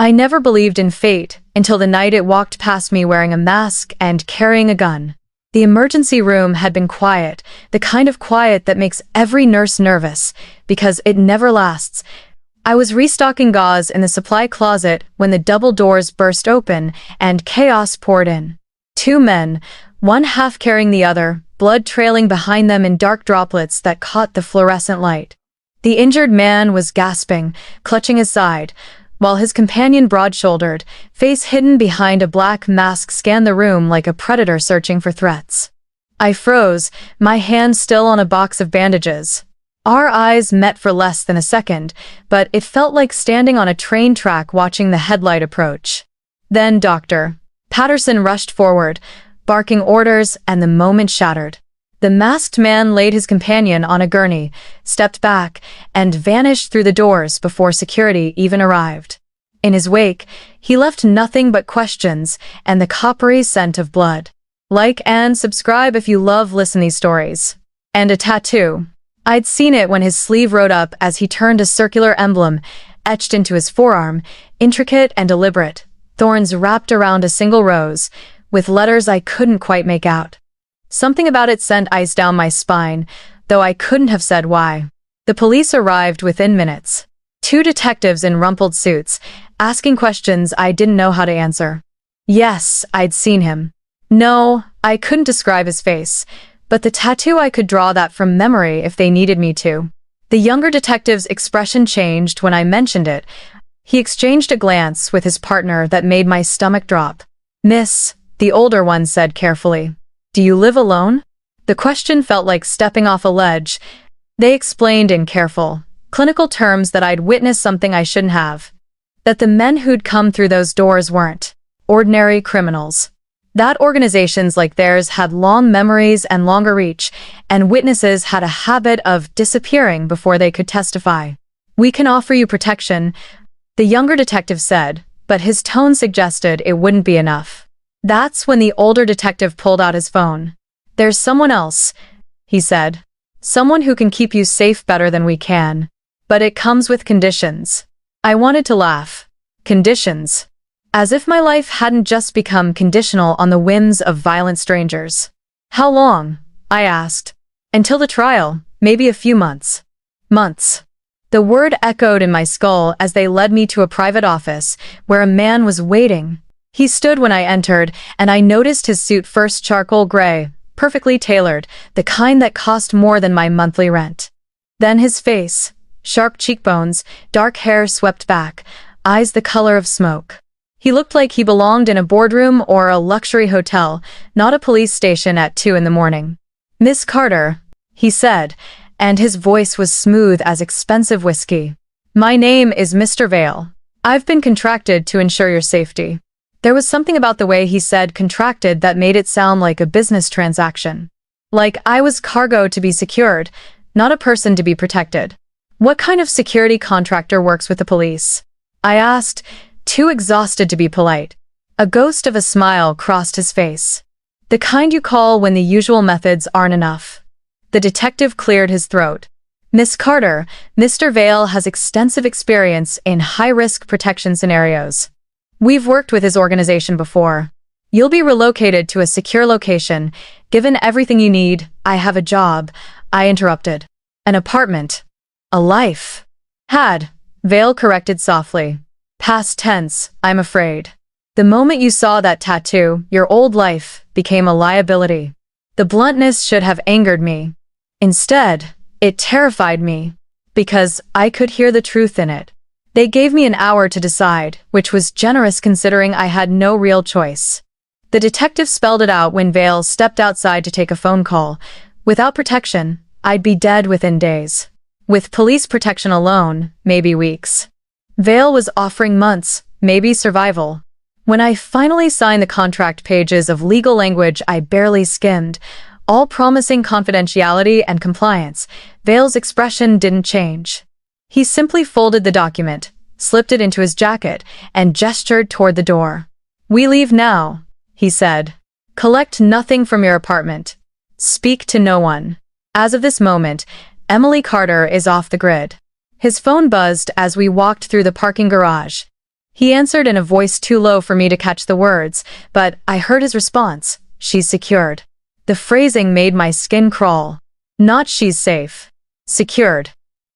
I never believed in fate until the night it walked past me wearing a mask and carrying a gun. The emergency room had been quiet, the kind of quiet that makes every nurse nervous, because it never lasts. I was restocking gauze in the supply closet when the double doors burst open and chaos poured in. Two men, one half carrying the other, blood trailing behind them in dark droplets that caught the fluorescent light. The injured man was gasping, clutching his side, while his companion, broad-shouldered, face hidden behind a black mask, scanned the room like a predator searching for threats. I froze, my hand still on a box of bandages. Our eyes met for less than a second, but it felt like standing on a train track watching the headlight approach. Then Dr. Patterson rushed forward, barking orders, and the moment shattered. The masked man laid his companion on a gurney, stepped back, and vanished through the doors before security even arrived. In his wake, he left nothing but questions and the coppery scent of blood. Like and subscribe if you love these stories. And a tattoo. I'd seen it when his sleeve rode up as he turned a circular emblem, etched into his forearm, intricate and deliberate, thorns wrapped around a single rose, with letters I couldn't quite make out. Something about it sent ice down my spine, though I couldn't have said why. The police arrived within minutes. Two detectives in rumpled suits, asking questions I didn't know how to answer. Yes, I'd seen him. No, I couldn't describe his face, but the tattoo I could draw that from memory if they needed me to. The younger detective's expression changed when I mentioned it. He exchanged a glance with his partner that made my stomach drop. "Miss," the older one said carefully, "do you live alone?" The question felt like stepping off a ledge. They explained in careful, clinical terms that I'd witnessed something I shouldn't have. That the men who'd come through those doors weren't ordinary criminals. That organizations like theirs had long memories and longer reach, and witnesses had a habit of disappearing before they could testify. "We can offer you protection," the younger detective said, but his tone suggested it wouldn't be enough. That's when the older detective pulled out his phone. "There's someone else," he said. "Someone who can keep you safe better than we can. But it comes with conditions." I wanted to laugh. Conditions. As if my life hadn't just become conditional on the whims of violent strangers. "How long?" I asked. "Until the trial, maybe a few months." Months. The word echoed in my skull as they led me to a private office where a man was waiting. He stood when I entered, and I noticed his suit, first charcoal gray, perfectly tailored, the kind that cost more than my monthly rent. Then his face, sharp cheekbones, dark hair swept back, eyes the color of smoke. He looked like he belonged in a boardroom or a luxury hotel, not a police station at 2 in the morning. "Miss Carter," he said, and his voice was smooth as expensive whiskey. "My name is Mr. Vale. I've been contracted to ensure your safety." There was something about the way he said contracted that made it sound like a business transaction. Like I was cargo to be secured, not a person to be protected. "What kind of security contractor works with the police?" I asked, too exhausted to be polite. A ghost of a smile crossed his face. "The kind you call when the usual methods aren't enough." The detective cleared his throat. "Miss Carter, Mr. Vale has extensive experience in high-risk protection scenarios. We've worked with his organization before. You'll be relocated to a secure location. Given everything you need, I have a job," I interrupted. "An apartment. A life." "Had," Vale corrected softly. "Past tense, I'm afraid. The moment you saw that tattoo, your old life became a liability." The bluntness should have angered me. Instead, it terrified me, because I could hear the truth in it. They gave me an hour to decide, which was generous considering I had no real choice. The detective spelled it out when Vale stepped outside to take a phone call. Without protection, I'd be dead within days. With police protection alone, maybe weeks. Vale was offering months, maybe survival. When I finally signed the contract, pages of legal language I barely skimmed, all promising confidentiality and compliance, Vale's expression didn't change. He simply folded the document, slipped it into his jacket, and gestured toward the door. "We leave now," he said. "Collect nothing from your apartment. Speak to no one. As of this moment, Emily Carter is off the grid." His phone buzzed as we walked through the parking garage. He answered in a voice too low for me to catch the words, but I heard his response. She's secured. The phrasing made my skin crawl. Not she's safe. Secured.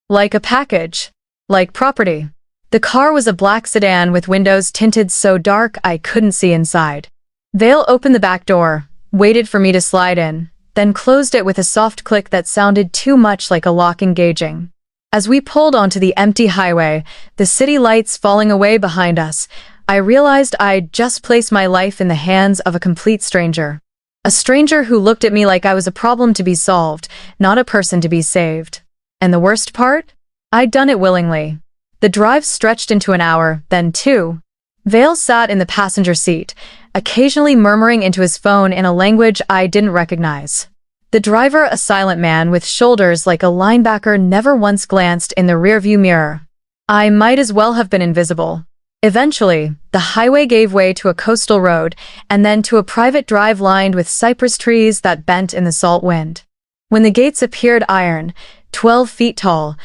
Like a package. Like property. The car was a black sedan with windows tinted so dark I couldn't see inside. Vale opened the back door, waited for me to slide in, then closed it with a soft click that sounded too much like a lock engaging. As we pulled onto the empty highway, the city lights falling away behind us, I realized I'd just placed my life in the hands of a complete stranger. A stranger who looked at me like I was a problem to be solved, not a person to be saved. And the worst part? I'd done it willingly. The drive stretched into an hour, then two. Vale sat in the passenger seat, occasionally murmuring into his phone in a language I didn't recognize. The driver, a silent man with shoulders like a linebacker, never once glanced in the rearview mirror. I might as well have been invisible. Eventually, the highway gave way to a coastal road and then to a private drive lined with cypress trees that bent in the salt wind. When the gates appeared iron, 12 feet tall,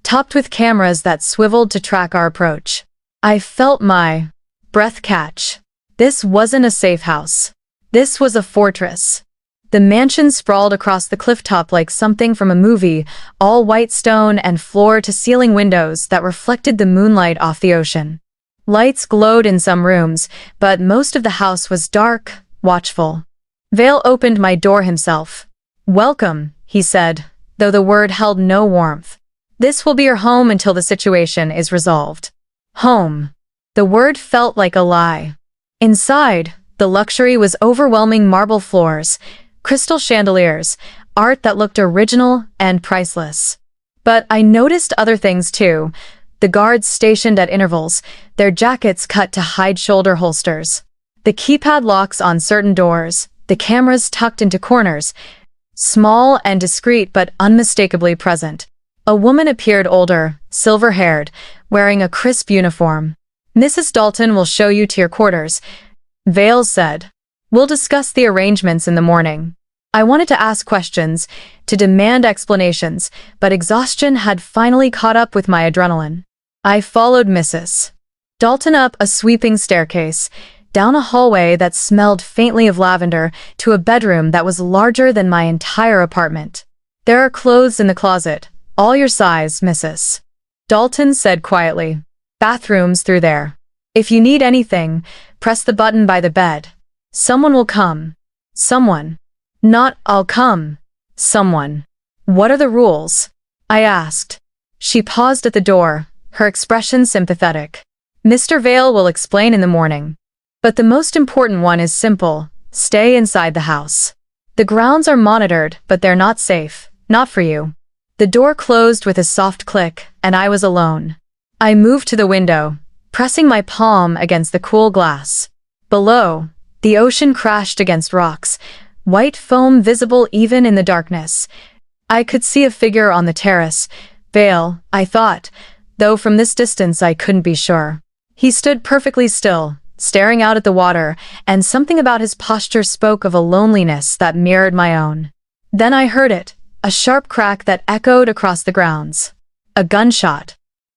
topped with cameras that swiveled to track our approach, I felt my breath catch. This wasn't a safe house. This was a fortress. The mansion sprawled across the clifftop like something from a movie, all white stone and floor-to-ceiling windows that reflected the moonlight off the ocean. Lights glowed in some rooms, but most of the house was dark, watchful. Vale opened my door himself. "Welcome," he said, though the word held no warmth. "This will be your home until the situation is resolved." Home. The word felt like a lie. Inside, the luxury was overwhelming: marble floors, crystal chandeliers, art that looked original and priceless. But I noticed other things too. The guards stationed at intervals, their jackets cut to hide shoulder holsters. The keypad locks on certain doors, the cameras tucked into corners, small and discreet but unmistakably present. A woman appeared, older, silver-haired, wearing a crisp uniform. "Mrs. Dalton will show you to your quarters," Vale said. "We'll discuss the arrangements in the morning." I wanted to ask questions, to demand explanations, but exhaustion had finally caught up with my adrenaline. I followed Mrs. Dalton up a sweeping staircase, down a hallway that smelled faintly of lavender, to a bedroom that was larger than my entire apartment. "There are clothes in the closet, all your size, Mrs. Dalton said quietly. "Bathrooms through there. If you need anything, press the button by the bed. Someone will come." Someone. Not "I'll come." Someone. "What are the rules?" I asked. She paused at the door, her expression sympathetic. "Mr. Vale will explain in the morning. But the most important one is simple: stay inside the house. The grounds are monitored, but they're not safe. Not for you." The door closed with a soft click, and I was alone. I moved to the window, pressing my palm against the cool glass. Below, the ocean crashed against rocks, white foam visible even in the darkness. I could see a figure on the terrace. Vale, I thought, though from this distance I couldn't be sure. He stood perfectly still, staring out at the water, and something about his posture spoke of a loneliness that mirrored my own. Then I heard it, a sharp crack that echoed across the grounds. A gunshot.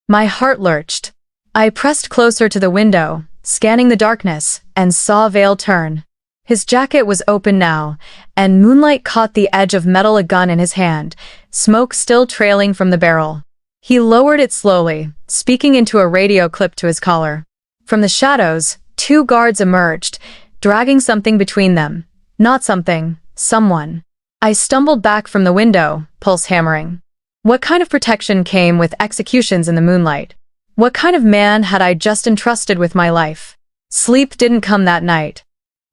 My heart lurched. I pressed closer to the window, scanning the darkness, and saw Vale turn. His jacket was open now, and moonlight caught the edge of metal, a gun in his hand, smoke still trailing from the barrel. He lowered it slowly, speaking into a radio clip to his collar. From the shadows, two guards emerged, dragging something between them. Not something, someone. I stumbled back from the window, pulse hammering. What kind of protection came with executions in the moonlight? What kind of man had I just entrusted with my life? Sleep didn't come that night.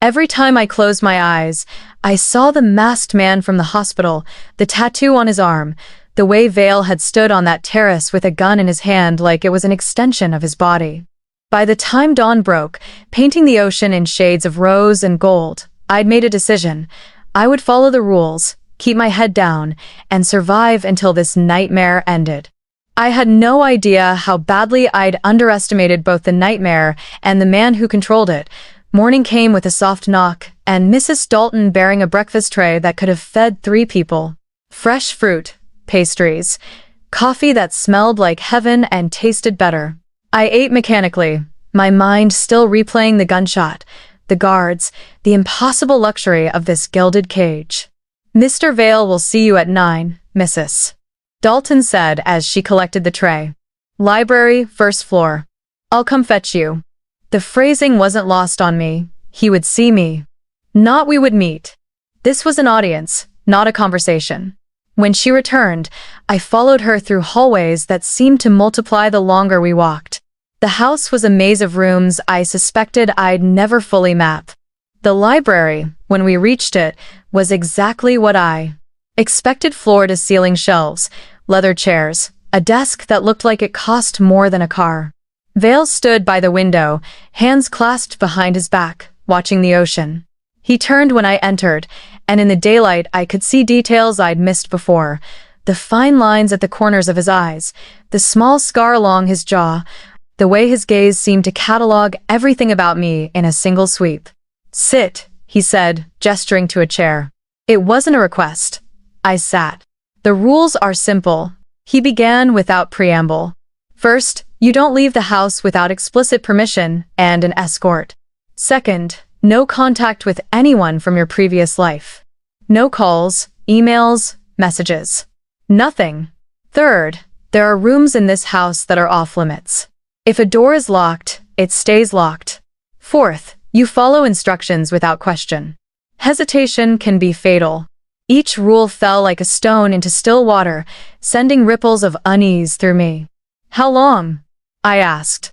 Every time I closed my eyes, I saw the masked man from the hospital, the tattoo on his arm, the way Vale had stood on that terrace with a gun in his hand like it was an extension of his body. By the time dawn broke, painting the ocean in shades of rose and gold, I'd made a decision. I would follow the rules, keep my head down, and survive until this nightmare ended. I had no idea how badly I'd underestimated both the nightmare and the man who controlled it. Morning came with a soft knock, and Mrs. Dalton bearing a breakfast tray that could have fed 3 people. Fresh fruit, pastries, coffee that smelled like heaven and tasted better. I ate mechanically, my mind still replaying the gunshot, the guards, the impossible luxury of this gilded cage. "Mr. Vale will see you at 9, Mrs. Dalton said as she collected the tray. "Library, first floor. I'll come fetch you." The phrasing wasn't lost on me. He would see me. Not we would meet. This was an audience, not a conversation. When she returned, I followed her through hallways that seemed to multiply the longer we walked. The house was a maze of rooms I suspected I'd never fully map. The library, when we reached it, was exactly what I expected: floor-to-ceiling shelves, leather chairs, a desk that looked like it cost more than a car. Vale stood by the window, hands clasped behind his back, watching the ocean. He turned when I entered, and in the daylight I could see details I'd missed before: the fine lines at the corners of his eyes, the small scar along his jaw, the way his gaze seemed to catalog everything about me in a single sweep. "Sit," he said, gesturing to a chair. It wasn't a request. I sat. "The rules are simple," he began without preamble. "First, you don't leave the house without explicit permission and an escort. Second, no contact with anyone from your previous life. No calls, emails, messages. Nothing. Third, there are rooms in this house that are off limits. If a door is locked, it stays locked. Fourth, you follow instructions without question. Hesitation can be fatal." Each rule fell like a stone into still water, sending ripples of unease through me. "How long?" I asked.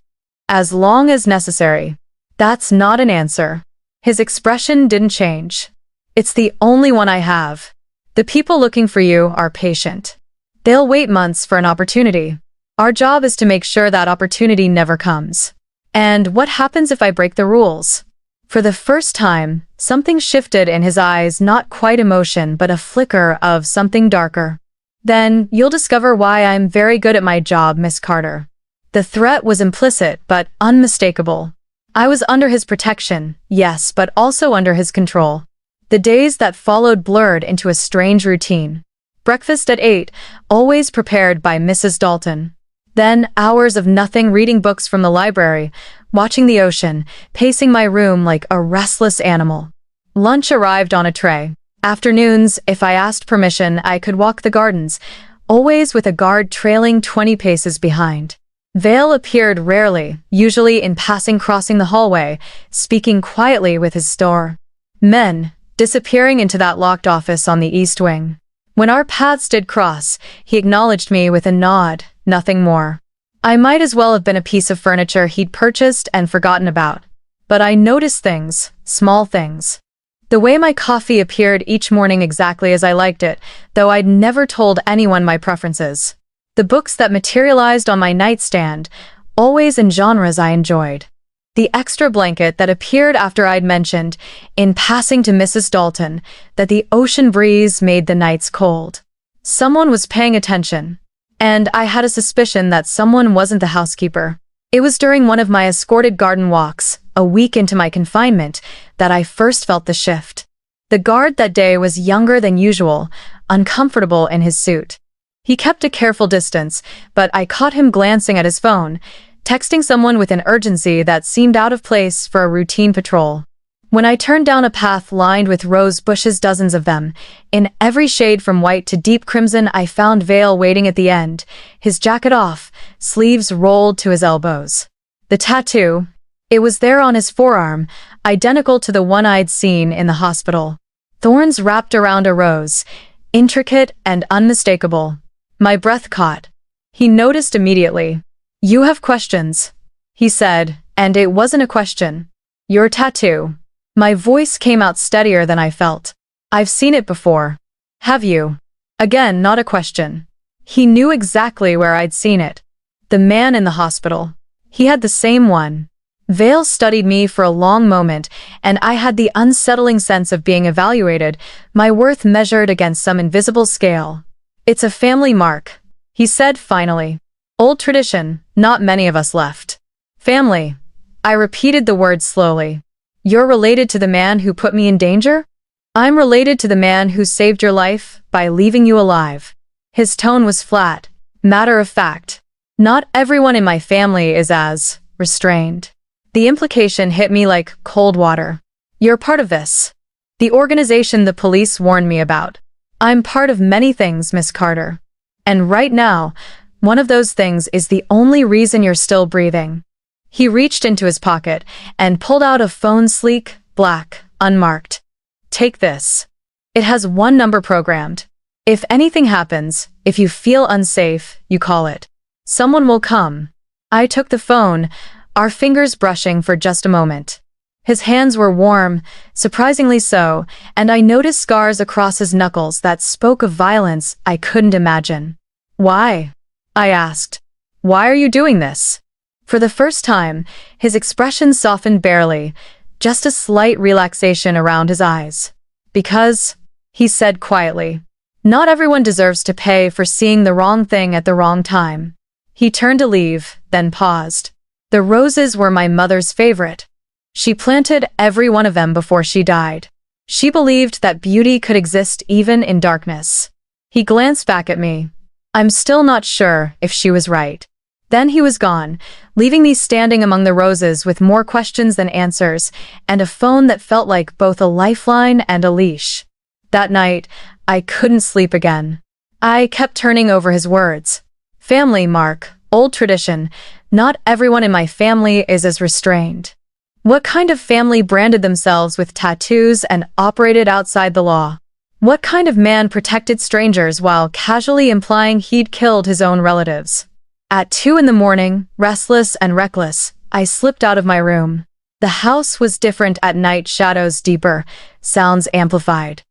"As long as necessary." That's not an answer. His expression didn't change. "It's the only one I have. The people looking for you are patient. They'll wait months for an opportunity. Our job is to make sure that opportunity never comes. And what happens if I break the rules?" For the first time, something shifted in his eyes, not quite emotion, but a flicker of something darker. "Then you'll discover why I'm very good at my job, Miss Carter." The threat was implicit but unmistakable. I was under his protection, yes, but also under his control. The days that followed blurred into a strange routine. Breakfast at 8, always prepared by Mrs. Dalton. Then hours of nothing, reading books from the library, watching the ocean, pacing my room like a restless animal. Lunch arrived on a tray. Afternoons, if I asked permission, I could walk the gardens, always with a guard trailing 20 paces behind. Vale appeared rarely, usually in passing, crossing the hallway, speaking quietly with his store men, disappearing into that locked office on the east wing. When our paths did cross, he acknowledged me with a nod, nothing more. I might as well have been a piece of furniture he'd purchased and forgotten about. But I noticed things, small things. The way my coffee appeared each morning exactly as I liked it, though I'd never told anyone my preferences. The books that materialized on my nightstand, always in genres I enjoyed. The extra blanket that appeared after I'd mentioned, in passing to Mrs. Dalton, that the ocean breeze made the nights cold. Someone was paying attention. And I had a suspicion that someone wasn't the housekeeper. It was during one of my escorted garden walks, a week into my confinement, that I first felt the shift. The guard that day was younger than usual, uncomfortable in his suit. He kept a careful distance, but I caught him glancing at his phone, texting someone with an urgency that seemed out of place for a routine patrol. When I turned down a path lined with rose bushes, dozens of them, in every shade from white to deep crimson, I found Vale waiting at the end, his jacket off, sleeves rolled to his elbows. The tattoo, it was there on his forearm, identical to the one I'd seen in the hospital. Thorns wrapped around a rose, intricate and unmistakable. My breath caught. He noticed immediately. "You have questions," he said, and it wasn't a question. "Your tattoo." My voice came out steadier than I felt. "I've seen it before." "Have you?" Again, not a question. He knew exactly where I'd seen it. The man in the hospital. He had the same one. Vale studied me for a long moment, and I had the unsettling sense of being evaluated, my worth measured against some invisible scale. "It's a family mark," he said finally. "Old tradition, not many of us left." "Family." I repeated the word slowly. "You're related to the man who put me in danger?" "I'm related to the man who saved your life by leaving you alive." His tone was flat, matter of fact. "Not everyone in my family is as restrained." The implication hit me like cold water. You're part of this. The organization the police warned me about. I'm part of many things, Miss Carter. And right now, one of those things is the only reason you're still breathing. He reached into his pocket and pulled out a phone, sleek, black, unmarked. Take this. It has one number programmed. If anything happens, if you feel unsafe, you call it. Someone will come. I took the phone, our fingers brushing for just a moment. His hands were warm, surprisingly so, and I noticed scars across his knuckles that spoke of violence I couldn't imagine. Why? I asked. Why are you doing this? For the first time, his expression softened barely, just a slight relaxation around his eyes. Because, he said quietly, not everyone deserves to pay for seeing the wrong thing at the wrong time. He turned to leave, then paused. The roses were my mother's favorite. She planted every one of them before she died. She believed that beauty could exist even in darkness. He glanced back at me. I'm still not sure if she was right. Then he was gone, leaving me standing among the roses with more questions than answers, and a phone that felt like both a lifeline and a leash. That night, I couldn't sleep again. I kept turning over his words. Family, Mark, old tradition. Not everyone in my family is as restrained. What kind of family branded themselves with tattoos and operated outside the law? What kind of man protected strangers while casually implying he'd killed his own relatives? At 2 a.m, restless and reckless, I slipped out of my room. The house was different at night, shadows deeper, sounds amplified.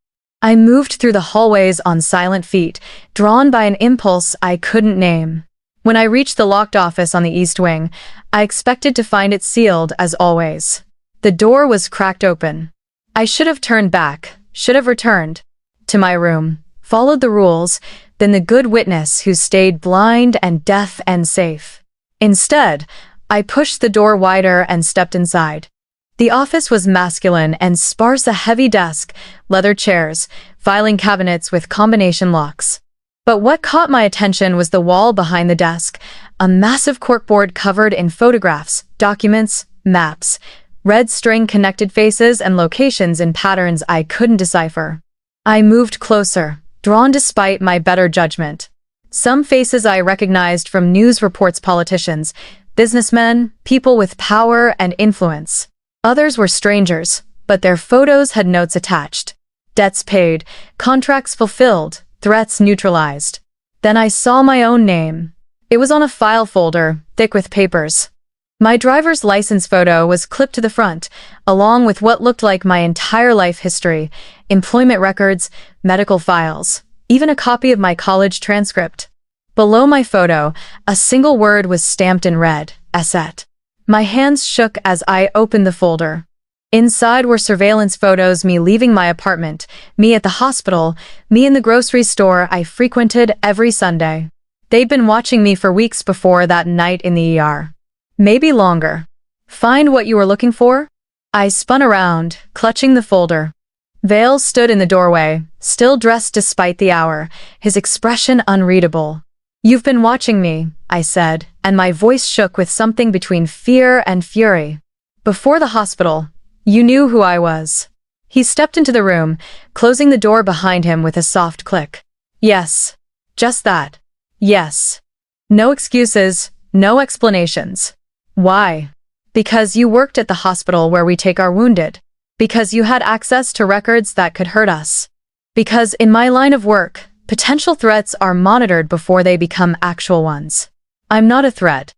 I moved through the hallways on silent feet, drawn by an impulse I couldn't name. When I reached the locked office on the east wing, I expected to find it sealed as always. The door was cracked open. I should have turned back, should have returned to my room, followed the rules, been the good witness who stayed blind and deaf and safe. Instead, I pushed the door wider and stepped inside. The office was masculine and sparse, a heavy desk, leather chairs, filing cabinets with combination locks. But what caught my attention was the wall behind the desk, a massive corkboard covered in photographs, documents, maps, red string connected faces and locations in patterns I couldn't decipher. I moved closer, drawn despite my better judgment. Some faces I recognized from news reports, politicians, businessmen, people with power and influence. Others were strangers, but their photos had notes attached. Debts paid, contracts fulfilled, threats neutralized. Then I saw my own name. It was on a file folder, thick with papers. My driver's license photo was clipped to the front, along with what looked like my entire life history, employment records, medical files, even a copy of my college transcript. Below my photo, a single word was stamped in red, Asset. My hands shook as I opened the folder. Inside were surveillance photos, me leaving my apartment, me at the hospital, me in the grocery store I frequented every Sunday. They'd been watching me for weeks before that night in the ER. Maybe longer. Find what you were looking for? I spun around, clutching the folder. Vale stood in the doorway, still dressed despite the hour, his expression unreadable. You've been watching me, I said, and my voice shook with something between fear and fury. Before the hospital, you knew who I was. He stepped into the room, closing the door behind him with a soft click. Yes. Just that. Yes. No excuses, no explanations. Why? Because you worked at the hospital where we take our wounded. Because you had access to records that could hurt us. Because in my line of work, potential threats are monitored before they become actual ones. I'm not a threat.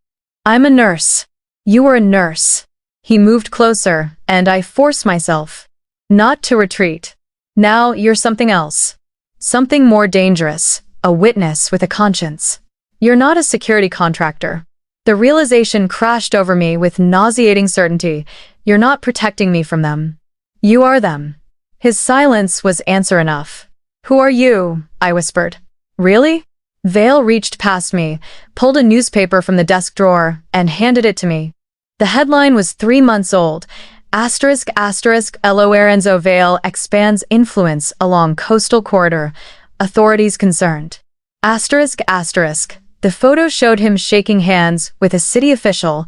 I'm a nurse. You were a nurse. He moved closer, and I forced myself not to retreat. Now you're something else. Something more dangerous, a witness with a conscience. You're not a security contractor. The realization crashed over me with nauseating certainty. You're not protecting me from them. You are them. His silence was answer enough. Who are you? I whispered. Really? Vale reached past me, pulled a newspaper from the desk drawer, and handed it to me. The headline was 3 months old. Asterisk, Lorenzo Vale expands influence along coastal corridor. Authorities concerned. Asterisk. The photo showed him shaking hands with a city official,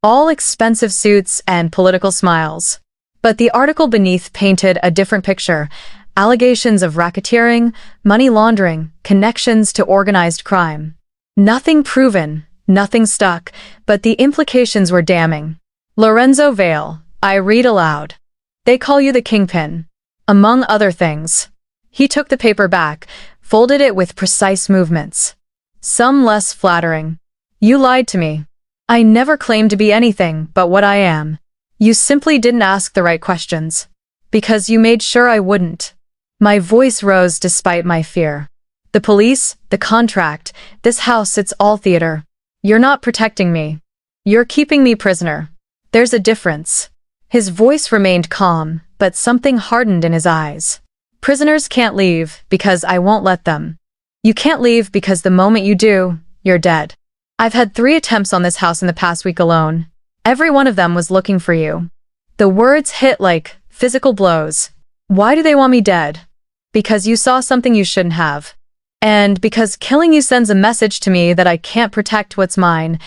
All expensive suits and political smiles. But the article beneath painted a different picture. Allegations of racketeering, money laundering, connections to organized crime. Nothing proven, nothing stuck, but the implications were damning. Lorenzo Vale, I read aloud. They call you the Kingpin. Among other things. He took the paper back, folded it with precise movements. Some less flattering. You lied to me. I never claimed to be anything but what I am. You simply didn't ask the right questions. Because you made sure I wouldn't. My voice rose despite my fear. The police, the contract, this house, it's all theater. You're not protecting me. You're keeping me prisoner. There's a difference. His voice remained calm, but something hardened in his eyes. Prisoners can't leave because I won't let them. You can't leave because the moment you do, you're dead. I've had 3 attempts on this house in the past week alone. Every one of them was looking for you. The words hit like physical blows. Why do they want me dead? Because you saw something you shouldn't have. And because killing you sends a message to me that I can't protect what's mine.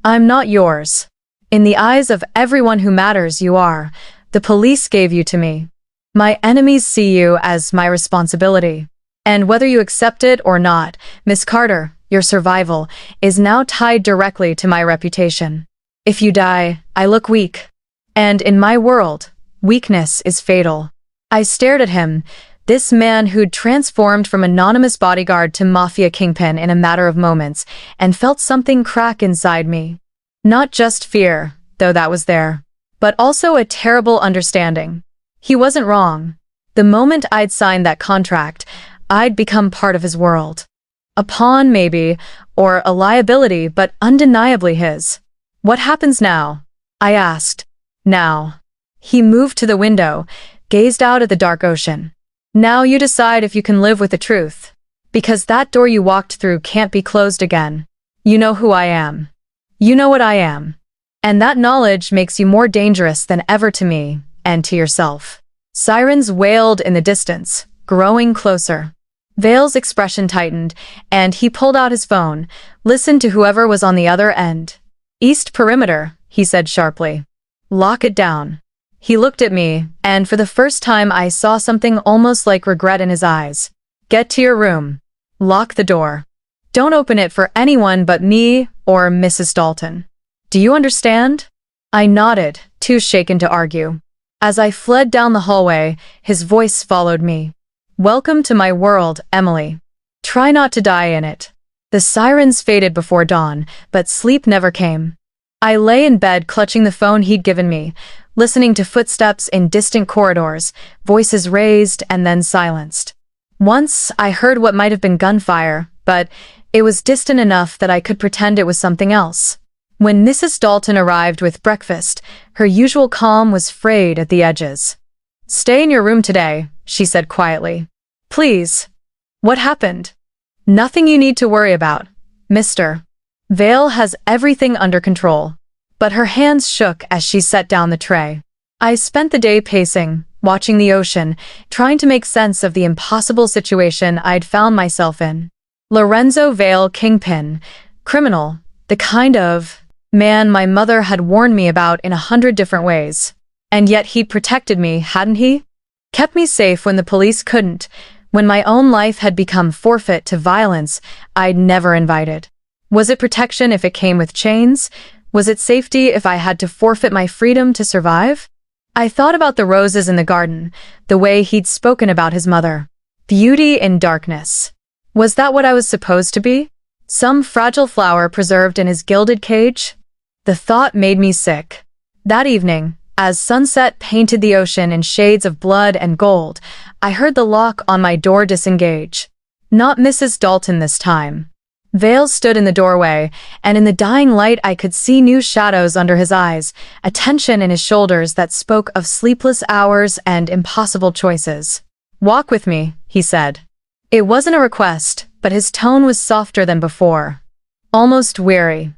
I'm not yours. In the eyes of everyone who matters, you are. The police gave you to me. My enemies see you as my responsibility. And whether you accept it or not, Miss Carter, your survival is now tied directly to my reputation. If you die, I look weak. And in my world, weakness is fatal. I stared at him, this man who'd transformed from anonymous bodyguard to Mafia Kingpin in a matter of moments, and felt something crack inside me. Not just fear, though that was there, but also a terrible understanding. He wasn't wrong. The moment I'd signed that contract, I'd become part of his world. A pawn, maybe, or a liability, but undeniably his. What happens now? I asked. Now. He moved to the window, gazed out at the dark ocean. Now you decide if you can live with the truth. Because that door you walked through can't be closed again. You know who I am. You know what I am. And that knowledge makes you more dangerous than ever to me, and to yourself. Sirens wailed in the distance, growing closer. Vale's expression tightened, and he pulled out his phone, listened to whoever was on the other end. East Perimeter, he said sharply. Lock it down. He looked at me, and for the first time I saw something almost like regret in his eyes. Get to your room. Lock the door. Don't open it for anyone but me or Mrs. Dalton. Do you understand? I nodded, too shaken to argue. As I fled down the hallway, his voice followed me. Welcome to my world, Emily. Try not to die in it. The sirens faded before dawn, but sleep never came. I lay in bed clutching the phone he'd given me, listening to footsteps in distant corridors, voices raised and then silenced. Once I heard what might have been gunfire, but it was distant enough that I could pretend it was something else. When Mrs. Dalton arrived with breakfast, her usual calm was frayed at the edges. Stay in your room today, she said quietly. Please. What happened? Nothing you need to worry about, Mr. Vale has everything under control. But her hands shook as she set down the tray. I spent the day pacing, watching the ocean, trying to make sense of the impossible situation I'd found myself in. Lorenzo Vale, Kingpin, criminal, the kind of man my mother had warned me about in 100 different ways. And yet he'd protected me, hadn't he? Kept me safe when the police couldn't, when my own life had become forfeit to violence I'd never invited. Was it protection if it came with chains? Was it safety if I had to forfeit my freedom to survive? I thought about the roses in the garden, the way he'd spoken about his mother. Beauty in darkness. Was that what I was supposed to be? Some fragile flower preserved in his gilded cage? The thought made me sick. That evening, as sunset painted the ocean in shades of blood and gold, I heard the lock on my door disengage. Not Mrs. Dalton this time. Vale stood in the doorway, and in the dying light I could see new shadows under his eyes, a tension in his shoulders that spoke of sleepless hours and impossible choices. Walk with me, he said. It wasn't a request, but his tone was softer than before. Almost weary.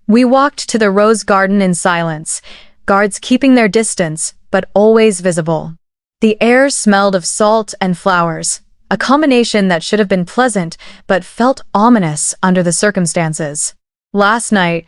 We walked to the rose garden in silence, guards keeping their distance, but always visible. The air smelled of salt and flowers, a combination that should have been pleasant but felt ominous under the circumstances. Last night,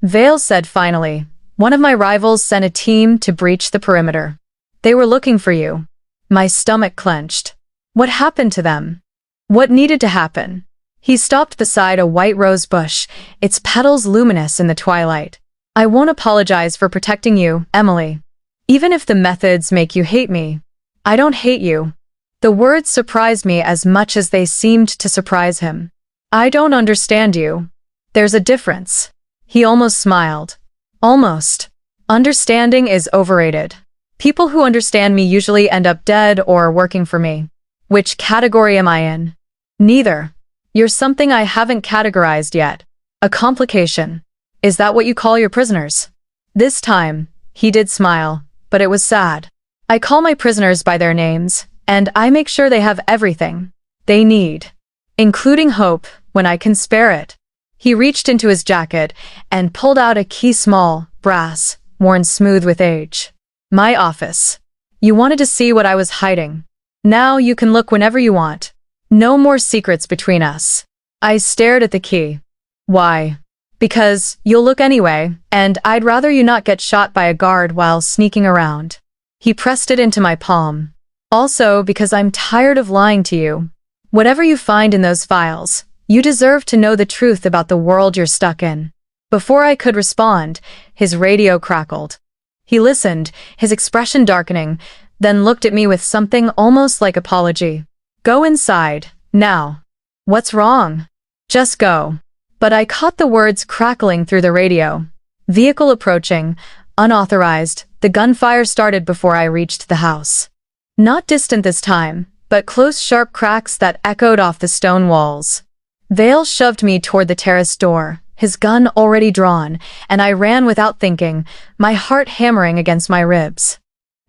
Vale said finally, One of my rivals sent a team to breach the perimeter. They were looking for you. My stomach clenched. What happened to them? What needed to happen? He stopped beside a white rose bush, its petals luminous in the twilight. I won't apologize for protecting you, Emily. Even if the methods make you hate me, I don't hate you. The words surprised me as much as they seemed to surprise him. I don't understand you. There's a difference. He almost smiled. Almost. Understanding is overrated. People who understand me usually end up dead or working for me. Which category am I in? Neither. You're something I haven't categorized yet. A complication. Is that what you call your prisoners? This time, he did smile, but it was sad. I call my prisoners by their names, and I make sure they have everything they need, including hope when I can spare it. He reached into his jacket and pulled out a key, small, brass, worn smooth with age. My office. You wanted to see what I was hiding. Now you can look whenever you want. No more secrets between us. I stared at the key. Why? Because you'll look anyway, and I'd rather you not get shot by a guard while sneaking around. He pressed it into my palm. Also because I'm tired of lying to you. Whatever you find in those files, you deserve to know the truth about the world you're stuck in. Before I could respond, his radio crackled. He listened, his expression darkening, then looked at me with something almost like apology. Go inside, now. What's wrong? Just go. But I caught the words crackling through the radio. Vehicle approaching, unauthorized, the gunfire started before I reached the house. Not distant this time, but close, sharp cracks that echoed off the stone walls. Vale shoved me toward the terrace door, his gun already drawn, and I ran without thinking, my heart hammering against my ribs.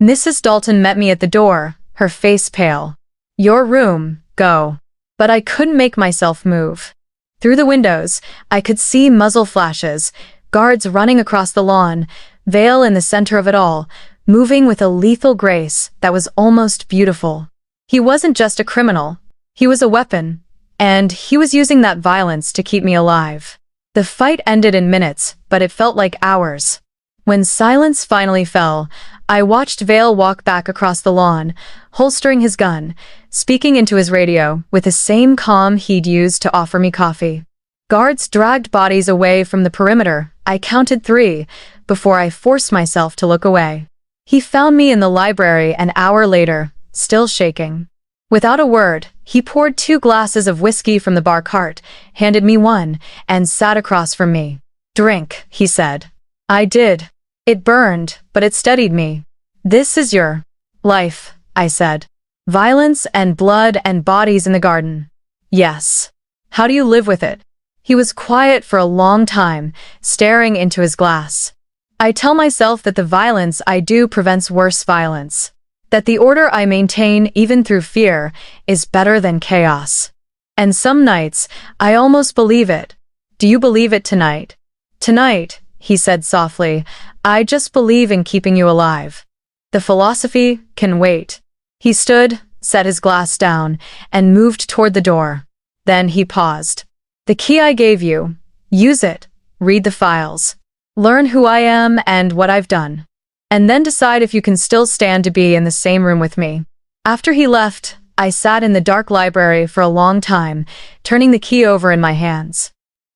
Mrs. Dalton met me at the door, her face pale. Your room, go. But I couldn't make myself move. Through the windows, I could see muzzle flashes, guards running across the lawn, Vale in the center of it all, moving with a lethal grace that was almost beautiful. He wasn't just a criminal. He was a weapon, and he was using that violence to keep me alive. The fight ended in minutes, but it felt like hours. When silence finally fell, I watched Vale walk back across the lawn, holstering his gun, speaking into his radio with the same calm he'd used to offer me coffee. Guards dragged bodies away from the perimeter. I counted 3 before I forced myself to look away. He found me in the library an hour later, still shaking. Without a word, he poured 2 glasses of whiskey from the bar cart, handed me one, and sat across from me. Drink, he said. I did. It burned, but it steadied me. This is your life, I said. Violence and blood and bodies in the garden. Yes. How do you live with it? He was quiet for a long time, staring into his glass. I tell myself that the violence I do prevents worse violence. That the order I maintain, even through fear, is better than chaos. And some nights, I almost believe it. Do you believe it tonight? Tonight, he said softly, I just believe in keeping you alive. The philosophy can wait. He stood, set his glass down, and moved toward the door. Then he paused. The key I gave you. Use it. Read the files. Learn who I am and what I've done. And then decide if you can still stand to be in the same room with me. After he left, I sat in the dark library for a long time, turning the key over in my hands.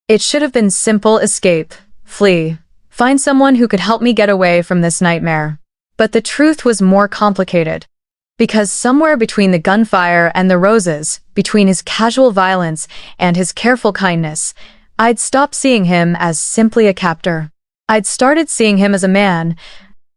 It should have been simple: escape, flee, find someone who could help me get away from this nightmare. But the truth was more complicated. Because somewhere between the gunfire and the roses, between his casual violence and his careful kindness, I'd stopped seeing him as simply a captor. I'd started seeing him as a man,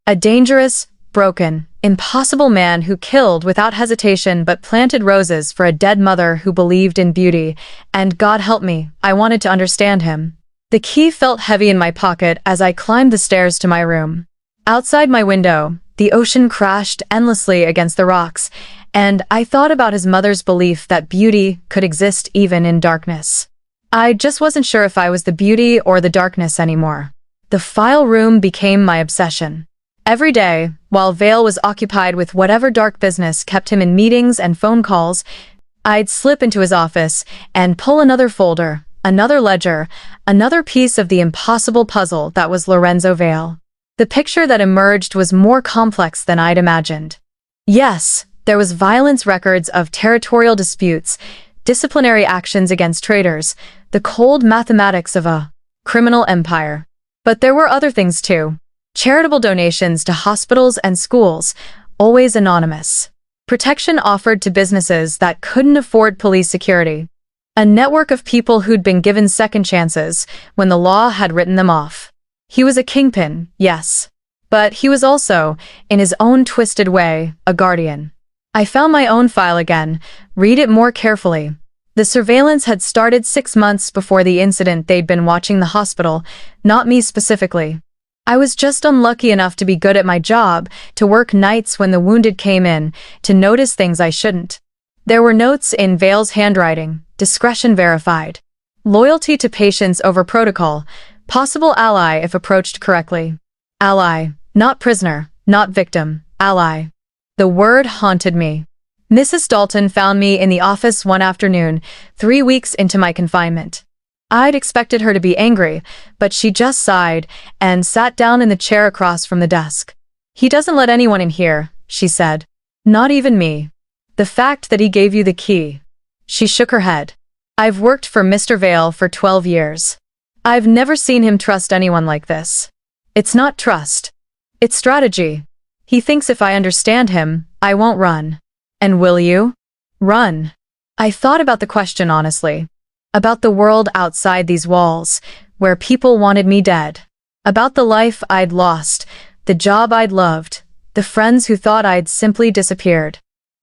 a dangerous, broken, impossible man who killed without hesitation but planted roses for a dead mother who believed in beauty, and God help me, I wanted to understand him. The key felt heavy in my pocket as I climbed the stairs to my room. Outside my window, the ocean crashed endlessly against the rocks, and I thought about his mother's belief that beauty could exist even in darkness. I just wasn't sure if I was the beauty or the darkness anymore. The file room became my obsession. Every day, while Vale was occupied with whatever dark business kept him in meetings and phone calls, I'd slip into his office and pull another folder, another ledger, another piece of the impossible puzzle that was Lorenzo Vale. The picture that emerged was more complex than I'd imagined. Yes, there was violence records of territorial disputes, disciplinary actions against traitors, the cold mathematics of a criminal empire. But there were other things too. Charitable donations to hospitals and schools, always anonymous. Protection offered to businesses that couldn't afford police security. A network of people who'd been given second chances when the law had written them off. He was a kingpin, yes. But he was also, in his own twisted way, a guardian. I found my own file again, read it more carefully. The surveillance had started 6 months before the incident. They'd been watching the hospital, not me specifically. I was just unlucky enough to be good at my job, to work nights when the wounded came in, to notice things I shouldn't. There were notes in Vale's handwriting, discretion verified. Loyalty to patients over protocol, possible ally if approached correctly. Ally, not prisoner, not victim, ally. The word haunted me. Mrs. Dalton found me in the office one afternoon, 3 weeks into my confinement. I'd expected her to be angry, but she just sighed and sat down in the chair across from the desk. "He doesn't let anyone in here," she said. "Not even me. The fact that he gave you the key." She shook her head. "I've worked for Mr. Vale for 12 years. I've never seen him trust anyone like this. It's not trust. It's strategy. He thinks if I understand him, I won't run. And will you? Run?" I thought about the question honestly. About the world outside these walls, where people wanted me dead. About the life I'd lost, the job I'd loved, the friends who thought I'd simply disappeared.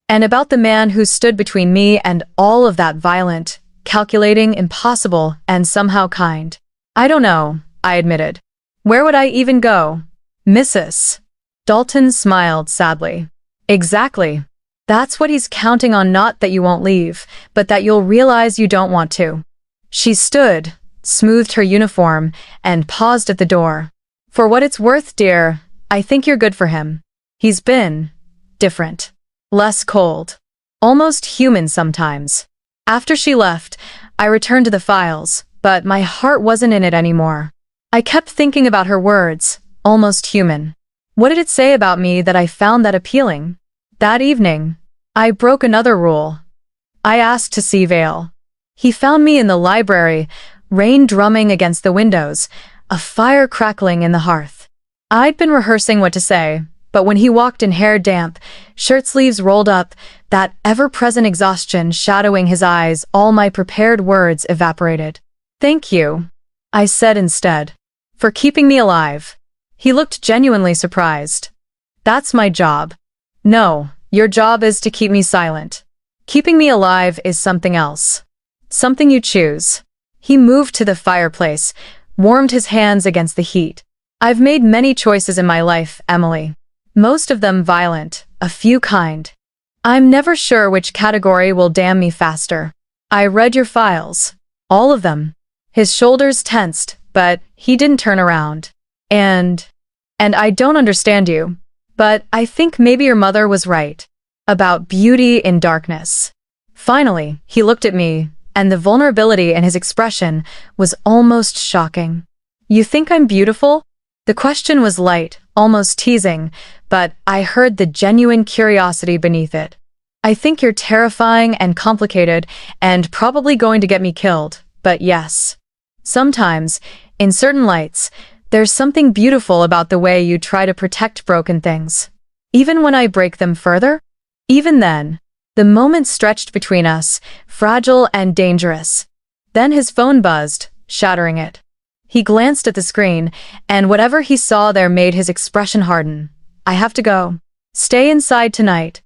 And about the man who stood between me and all of that violent, calculating, impossible, and somehow kind. "I don't know," I admitted. "Where would I even go?" "Mrs. Dalton smiled sadly. "Exactly. That's what he's counting on, not that you won't leave, but that you'll realize you don't want to." She stood, smoothed her uniform, and paused at the door. "For what it's worth, dear, I think you're good for him. He's been different. Less cold. Almost human sometimes." After she left, I returned to the files, but my heart wasn't in it anymore. I kept thinking about her words, almost human. What did it say about me that I found that appealing? That evening, I broke another rule. I asked to see Vale. He found me in the library, rain drumming against the windows, a fire crackling in the hearth. I'd been rehearsing what to say, but when he walked in hair damp, shirt sleeves rolled up, that ever-present exhaustion shadowing his eyes, all my prepared words evaporated. "Thank you," I said instead, "for keeping me alive." He looked genuinely surprised. "That's my job." "No, your job is to keep me silent. Keeping me alive is something else. Something you choose." He moved to the fireplace, warmed his hands against the heat. "I've made many choices in my life, Emily. Most of them violent, a few kind. I'm never sure which category will damn me faster. I read your files. All of them." His shoulders tensed, but he didn't turn around. And I don't understand you. But I think maybe your mother was right. About beauty in darkness." Finally, he looked at me, and the vulnerability in his expression was almost shocking. "You think I'm beautiful?" The question was light, almost teasing, but I heard the genuine curiosity beneath it. "I think you're terrifying and complicated and probably going to get me killed, but yes. Sometimes, in certain lights, there's something beautiful about the way you try to protect broken things. Even when I break them further?" Even then, the moment stretched between us, fragile and dangerous. Then his phone buzzed, shattering it. He glanced at the screen, and whatever he saw there made his expression harden. "I have to go. Stay inside tonight.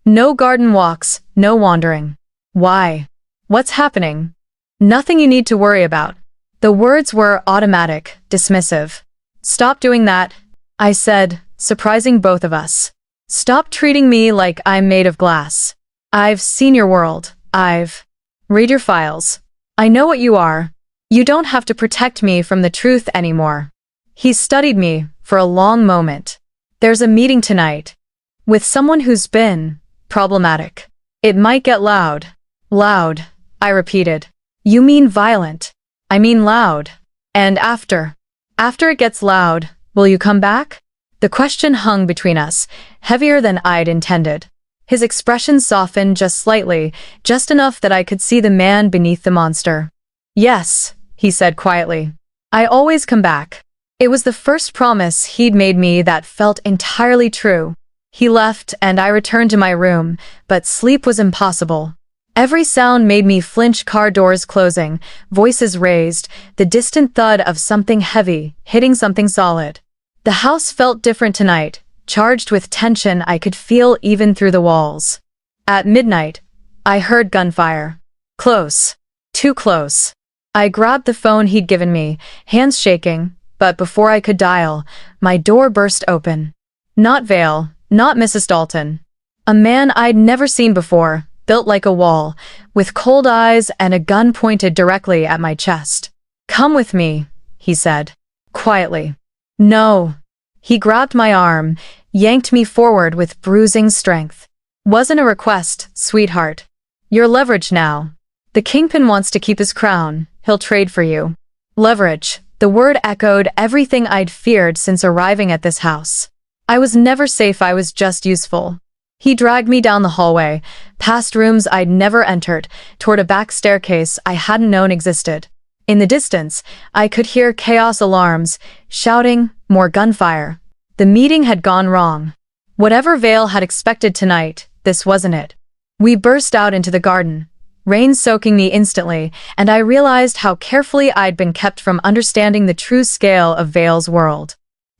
No garden walks, no wandering." "Why? What's happening?" "Nothing you need to worry about." The words were automatic, dismissive. "Stop doing that," I said, surprising both of us. "Stop treating me like I'm made of glass. I've seen your world. Read your files. I know what you are. You don't have to protect me from the truth anymore." He studied me for a long moment. "There's a meeting tonight. With someone who's been problematic. It might get loud." "Loud," I repeated. "You mean violent." "I mean loud. And after it gets loud, will you come back?" The question hung between us, heavier than I'd intended. His expression softened just slightly, just enough that I could see the man beneath the monster. "Yes," he said quietly. "I always come back." It was the first promise he'd made me that felt entirely true. He left, and I returned to my room, but sleep was impossible. Every sound made me flinch: car doors closing, voices raised, the distant thud of something heavy hitting something solid. The house felt different tonight, charged with tension I could feel even through the walls. At midnight, I heard gunfire. Close. Too close. I grabbed the phone he'd given me, hands shaking, but before I could dial, my door burst open. Not Vale, not Mrs. Dalton. A man I'd never seen before, built like a wall, with cold eyes and a gun pointed directly at my chest. "Come with me," he said, quietly. "No." He grabbed my arm, yanked me forward with bruising strength. "Wasn't a request, sweetheart. You're leverage now. The Kingpin wants to keep his crown, he'll trade for you." Leverage. The word echoed everything I'd feared since arriving at this house. I was never safe, I was just useful. He dragged me down the hallway, past rooms I'd never entered, toward a back staircase I hadn't known existed. In the distance, I could hear chaos alarms, shouting, more gunfire. The meeting had gone wrong. Whatever Vale had expected tonight, this wasn't it. We burst out into the garden, rain soaking me instantly, and I realized how carefully I'd been kept from understanding the true scale of Vale's world.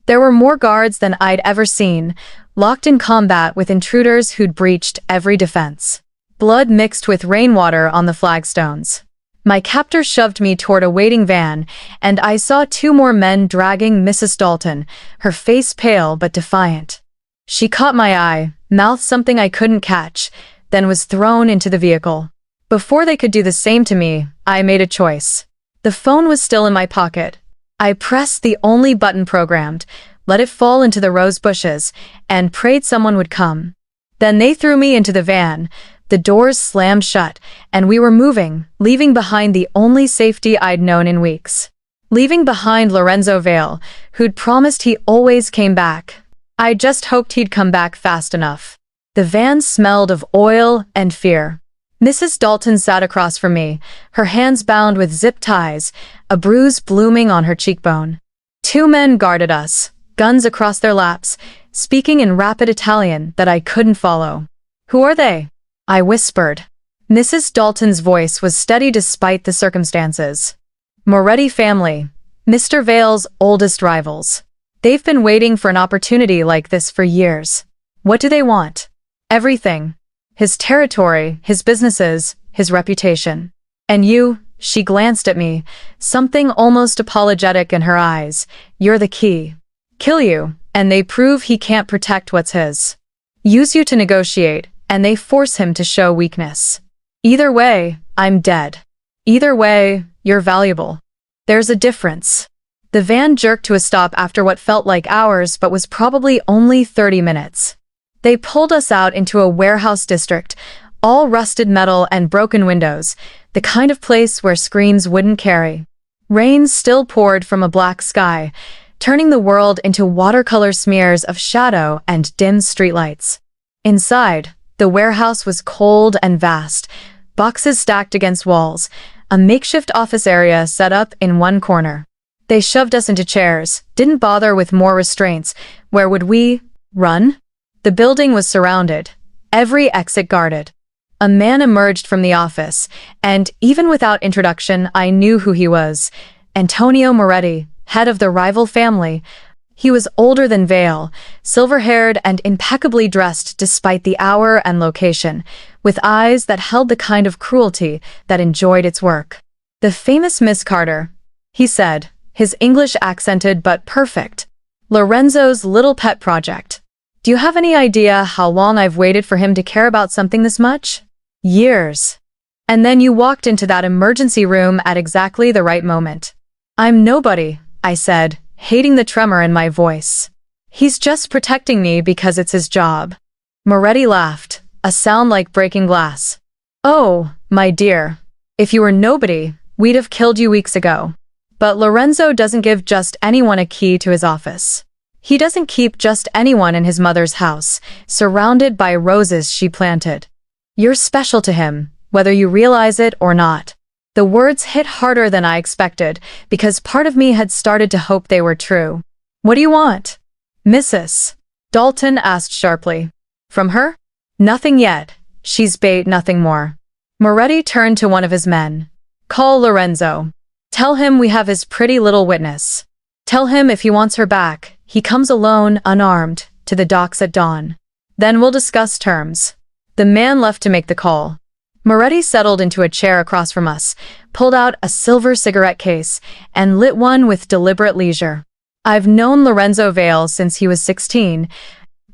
There were more guards than I'd ever seen, locked in combat with intruders who'd breached every defense. Blood mixed with rainwater on the flagstones. My captor shoved me toward a waiting van, and I saw two more men dragging Mrs. Dalton, her face pale but defiant. She caught my eye, mouthed something I couldn't catch, then was thrown into the vehicle. Before they could do the same to me, I made a choice. The phone was still in my pocket. I pressed the only button programmed, let it fall into the rose bushes, and prayed someone would come. Then they threw me into the van, the doors slammed shut, and we were moving, leaving behind the only safety I'd known in weeks. Leaving behind Lorenzo Vale, who'd promised he always came back. I just hoped he'd come back fast enough. The van smelled of oil and fear. Mrs. Dalton sat across from me, her hands bound with zip ties, a bruise blooming on her cheekbone. Two men guarded us, guns across their laps, speaking in rapid Italian that I couldn't follow. "Who are they?" I whispered. Mrs. Dalton's voice was steady despite the circumstances. "Moretti family, Mr. Vale's oldest rivals. They've been waiting for an opportunity like this for years. What do they want?" "Everything. His territory, his businesses, his reputation. And you," she glanced at me, something almost apologetic in her eyes, "you're the key. Kill you, and they prove he can't protect what's his. Use you to negotiate, and they force him to show weakness. Either way, I'm dead. Either way, you're valuable. There's a difference." The van jerked to a stop after what felt like hours but was probably only 30 minutes. They pulled us out into a warehouse district, all rusted metal and broken windows, the kind of place where screens wouldn't carry. Rain still poured from a black sky, turning the world into watercolor smears of shadow and dim streetlights. Inside, the warehouse was cold and vast, boxes stacked against walls, a makeshift office area set up in one corner. They shoved us into chairs, didn't bother with more restraints. Where would we run? The building was surrounded, every exit guarded. A man emerged from the office, and even without introduction, I knew who he was. Antonio Moretti, head of the rival family. He was older than Vale, silver-haired and impeccably dressed despite the hour and location, with eyes that held the kind of cruelty that enjoyed its work. "The famous Miss Carter," he said, his English accented but perfect. "Lorenzo's little pet project. Do you have any idea how long I've waited for him to care about something this much? Years. And then you walked into that emergency room at exactly the right moment." "I'm nobody," I said, hating the tremor in my voice. "He's just protecting me because it's his job." Moretti laughed, a sound like breaking glass. "Oh, my dear. If you were nobody, we'd have killed you weeks ago. But Lorenzo doesn't give just anyone a key to his office. He doesn't keep just anyone in his mother's house, surrounded by roses she planted. You're special to him, whether you realize it or not. The words hit harder than I expected, because part of me had started to hope they were true. What do you want? Mrs. Dalton asked sharply. From her? Nothing yet. She's bait, nothing more. Moretti turned to one of his men. Call Lorenzo. Tell him we have his pretty little witness. Tell him if he wants her back, he comes alone, unarmed, to the docks at dawn. Then we'll discuss terms. The man left to make the call. Moretti settled into a chair across from us, pulled out a silver cigarette case, and lit one with deliberate leisure. I've known Lorenzo Vale since he was 16,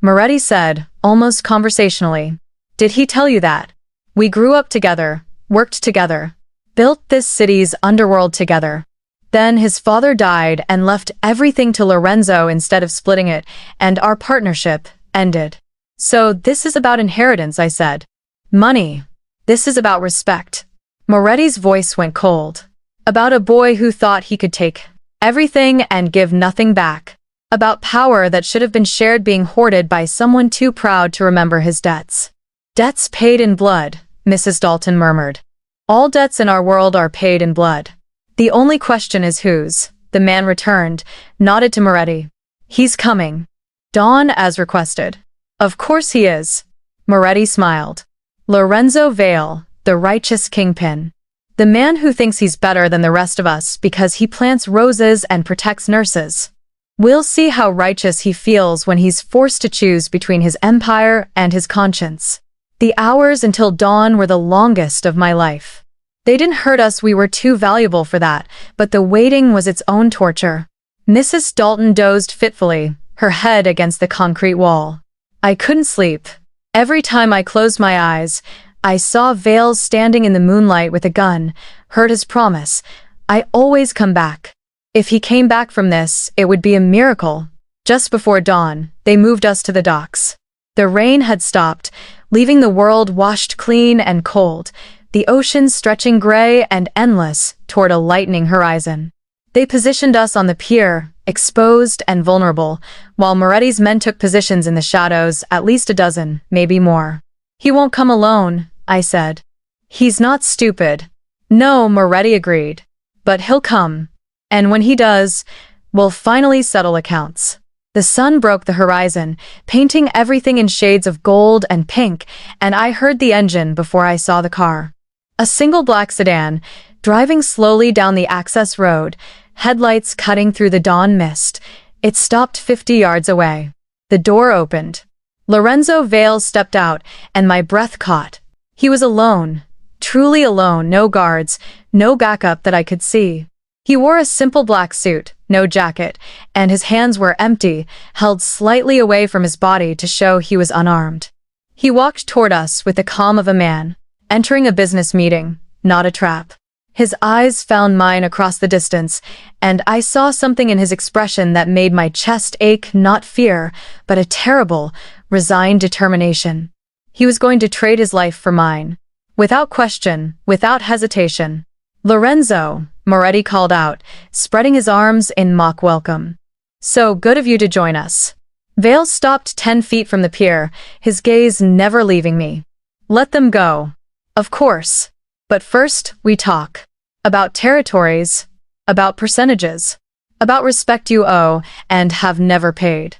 Moretti said, almost conversationally. Did he tell you that? We grew up together, worked together, built this city's underworld together. Then his father died and left everything to Lorenzo instead of splitting it, and our partnership ended. So this is about inheritance, I said. Money. This is about respect. Moretti's voice went cold. About a boy who thought he could take everything and give nothing back. About power that should have been shared being hoarded by someone too proud to remember his debts. Debts paid in blood, Mrs. Dalton murmured. All debts in our world are paid in blood. The only question is whose, the man returned, nodded to Moretti. He's coming. Dawn as requested. Of course he is. Moretti smiled. Lorenzo Vale, the righteous kingpin. The man who thinks he's better than the rest of us because he plants roses and protects nurses. We'll see how righteous he feels when he's forced to choose between his empire and his conscience. The hours until dawn were the longest of my life. They didn't hurt us, we were too valuable for that, but the waiting was its own torture. Mrs. Dalton dozed fitfully, her head against the concrete wall. I couldn't sleep. Every time I closed my eyes, I saw Vale standing in the moonlight with a gun, heard his promise. I always come back. If he came back from this, it would be a miracle. Just before dawn, they moved us to the docks. The rain had stopped, leaving the world washed clean and cold, the ocean stretching gray and endless toward a lightening horizon. They positioned us on the pier, exposed and vulnerable, while Moretti's men took positions in the shadows, at least a dozen, maybe more. He won't come alone, I said. He's not stupid. No, Moretti agreed. But he'll come. And when he does, we'll finally settle accounts. The sun broke the horizon, painting everything in shades of gold and pink, and I heard the engine before I saw the car. A single black sedan, driving slowly down the access road, headlights cutting through the dawn mist. It stopped 50 yards away. The door opened. Lorenzo Vale stepped out, and my breath caught. He was alone, truly alone, no guards, no backup that I could see. He wore a simple black suit, no jacket, and his hands were empty, held slightly away from his body to show he was unarmed. He walked toward us with the calm of a man, entering a business meeting, not a trap. His eyes found mine across the distance, and I saw something in his expression that made my chest ache, not fear, but a terrible, resigned determination. He was going to trade his life for mine. Without question, without hesitation. Lorenzo, Moretti called out, spreading his arms in mock welcome. So good of you to join us. Vale stopped 10 feet from the pier, his gaze never leaving me. Let them go. Of course. But first, we talk. About territories. About percentages. About respect you owe and have never paid.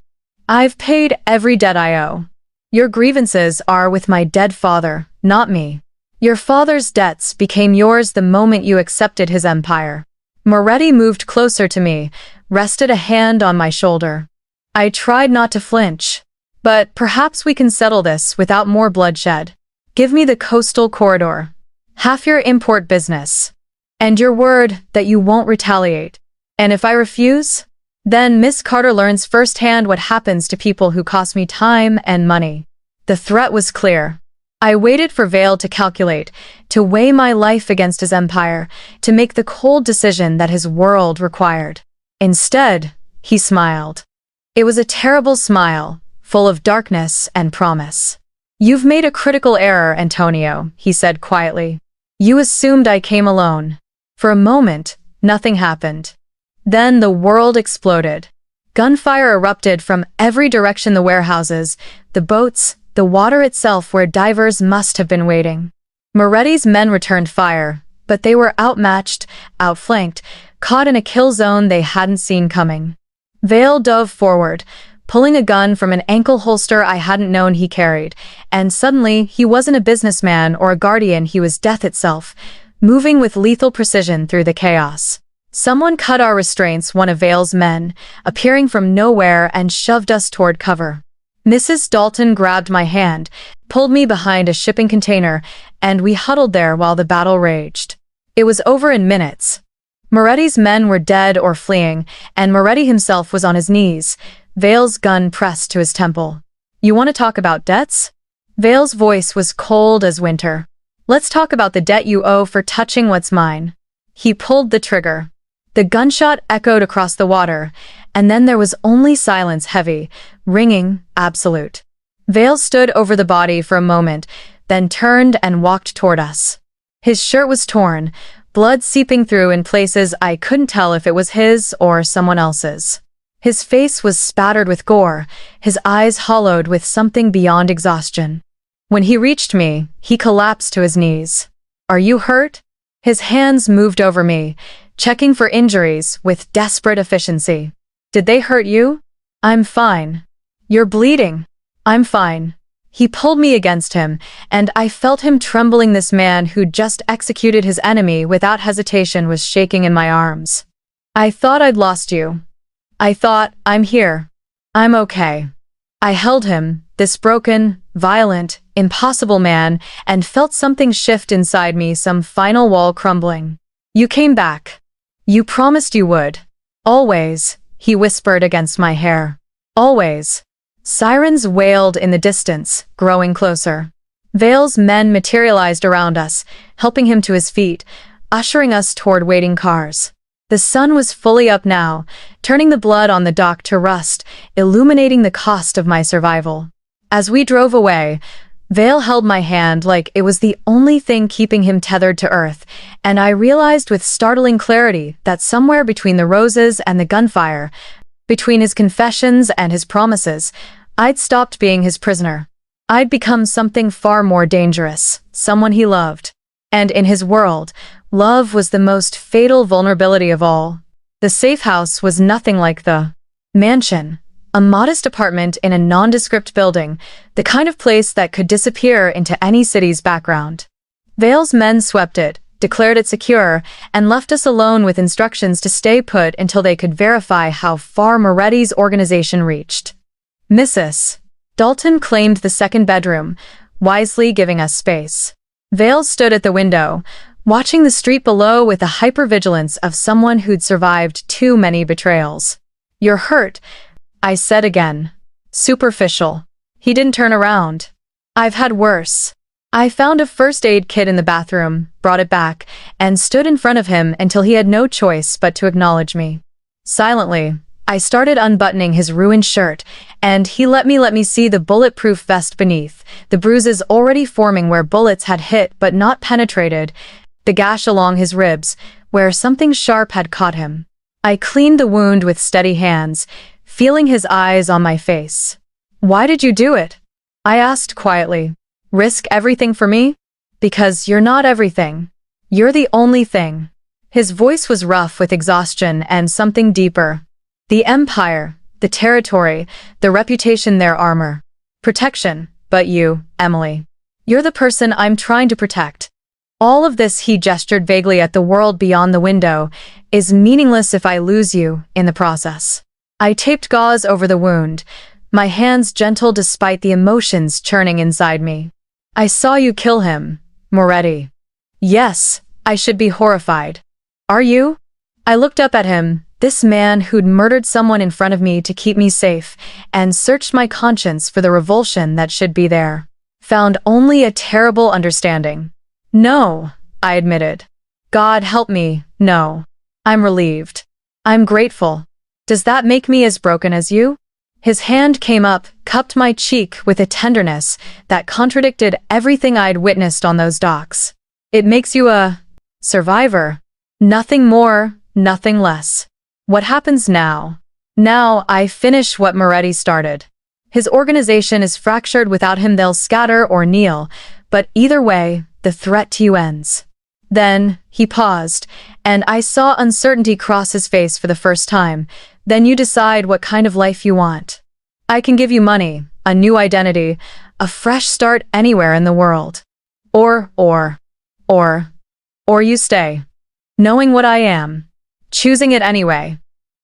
I've paid every debt I owe. Your grievances are with my dead father, not me. Your father's debts became yours the moment you accepted his empire. Moretti moved closer to me, rested a hand on my shoulder. I tried not to flinch. But perhaps we can settle this without more bloodshed. Give me the coastal corridor. Half your import business. And your word that you won't retaliate. And if I refuse? Then Miss Carter learns firsthand what happens to people who cost me time and money. The threat was clear. I waited for Vale to calculate, to weigh my life against his empire, to make the cold decision that his world required. Instead, he smiled. It was a terrible smile, full of darkness and promise. You've made a critical error, Antonio, he said quietly. You assumed I came alone. For a moment, nothing happened. Then the world exploded. Gunfire erupted from every direction: the warehouses, the boats, the water itself where divers must have been waiting. Moretti's men returned fire, but they were outmatched, outflanked, caught in a kill zone they hadn't seen coming. Vale dove forward, pulling a gun from an ankle holster I hadn't known he carried, and suddenly he wasn't a businessman or a guardian, he was death itself, moving with lethal precision through the chaos. Someone cut our restraints, one of Vale's men, appearing from nowhere, and shoved us toward cover. Mrs. Dalton grabbed my hand, pulled me behind a shipping container, and we huddled there while the battle raged. It was over in minutes. Moretti's men were dead or fleeing, and Moretti himself was on his knees, Vale's gun pressed to his temple. "You want to talk about debts?" Vale's voice was cold as winter. "Let's talk about the debt you owe for touching what's mine." He pulled the trigger. The gunshot echoed across the water, and then there was only silence, heavy, ringing, absolute. Vale stood over the body for a moment, then turned and walked toward us. His shirt was torn, blood seeping through in places I couldn't tell if it was his or someone else's. His face was spattered with gore, his eyes hollowed with something beyond exhaustion. When he reached me, he collapsed to his knees. "Are you hurt?" His hands moved over me, checking for injuries with desperate efficiency. "Did they hurt you?" "I'm fine." "You're bleeding." "I'm fine." He pulled me against him, and I felt him trembling. This man who'd just executed his enemy without hesitation was shaking in my arms. "I thought I'd lost you. I thought, I'm here. I'm okay." I held him, this broken, violent, impossible man, and felt something shift inside me, some final wall crumbling. "You came back. You promised you would. Always," he whispered against my hair. "Always." Sirens wailed in the distance, growing closer. Vale's men materialized around us, helping him to his feet, ushering us toward waiting cars. The sun was fully up now, turning the blood on the dock to rust, illuminating the cost of my survival. As we drove away, Vale held my hand like it was the only thing keeping him tethered to earth, and I realized with startling clarity that somewhere between the roses and the gunfire, between his confessions and his promises, I'd stopped being his prisoner. I'd become something far more dangerous, someone he loved. And in his world, love was the most fatal vulnerability of all. The safe house was nothing like the mansion, a modest apartment in a nondescript building, the kind of place that could disappear into any city's background. Vale's men swept it, declared it secure, and left us alone with instructions to stay put until they could verify how far Moretti's organization reached. Mrs. Dalton claimed the second bedroom, wisely giving us space. Vale stood at the window, watching the street below with the hypervigilance of someone who'd survived too many betrayals. "You're hurt," I said again. "Superficial." He didn't turn around. "I've had worse." I found a first aid kit in the bathroom, brought it back, and stood in front of him until he had no choice but to acknowledge me. Silently, I started unbuttoning his ruined shirt, and he let me see the bulletproof vest beneath, the bruises already forming where bullets had hit but not penetrated, the gash along his ribs, where something sharp had caught him. I cleaned the wound with steady hands, feeling his eyes on my face. "Why did you do it?" I asked quietly. "Risk everything for me?" "Because you're not everything. You're the only thing." His voice was rough with exhaustion and something deeper. "The empire, the territory, the reputation, their armor. Protection, but you, Emily. You're the person I'm trying to protect. All of this," he gestured vaguely at the world beyond the window, "is meaningless if I lose you in the process." I taped gauze over the wound, my hands gentle despite the emotions churning inside me. "I saw you kill him, Moretti." "Yes, I should be horrified. Are you?" I looked up at him, this man who'd murdered someone in front of me to keep me safe, and searched my conscience for the revulsion that should be there. Found only a terrible understanding. "No," I admitted. "God help me, no. I'm relieved. I'm grateful. Does that make me as broken as you?" His hand came up, cupped my cheek with a tenderness that contradicted everything I'd witnessed on those docks. "It makes you a survivor. Nothing more, nothing less. What happens now?" Now I finish what Moretti started. His organization is fractured. Without him they'll scatter or kneel, but either way, the threat to you ends. Then, he paused, and I saw uncertainty cross his face for the first time. Then you decide what kind of life you want. I can give you money, a new identity, a fresh start anywhere in the world. Or you stay. Knowing what I am. Choosing it anyway.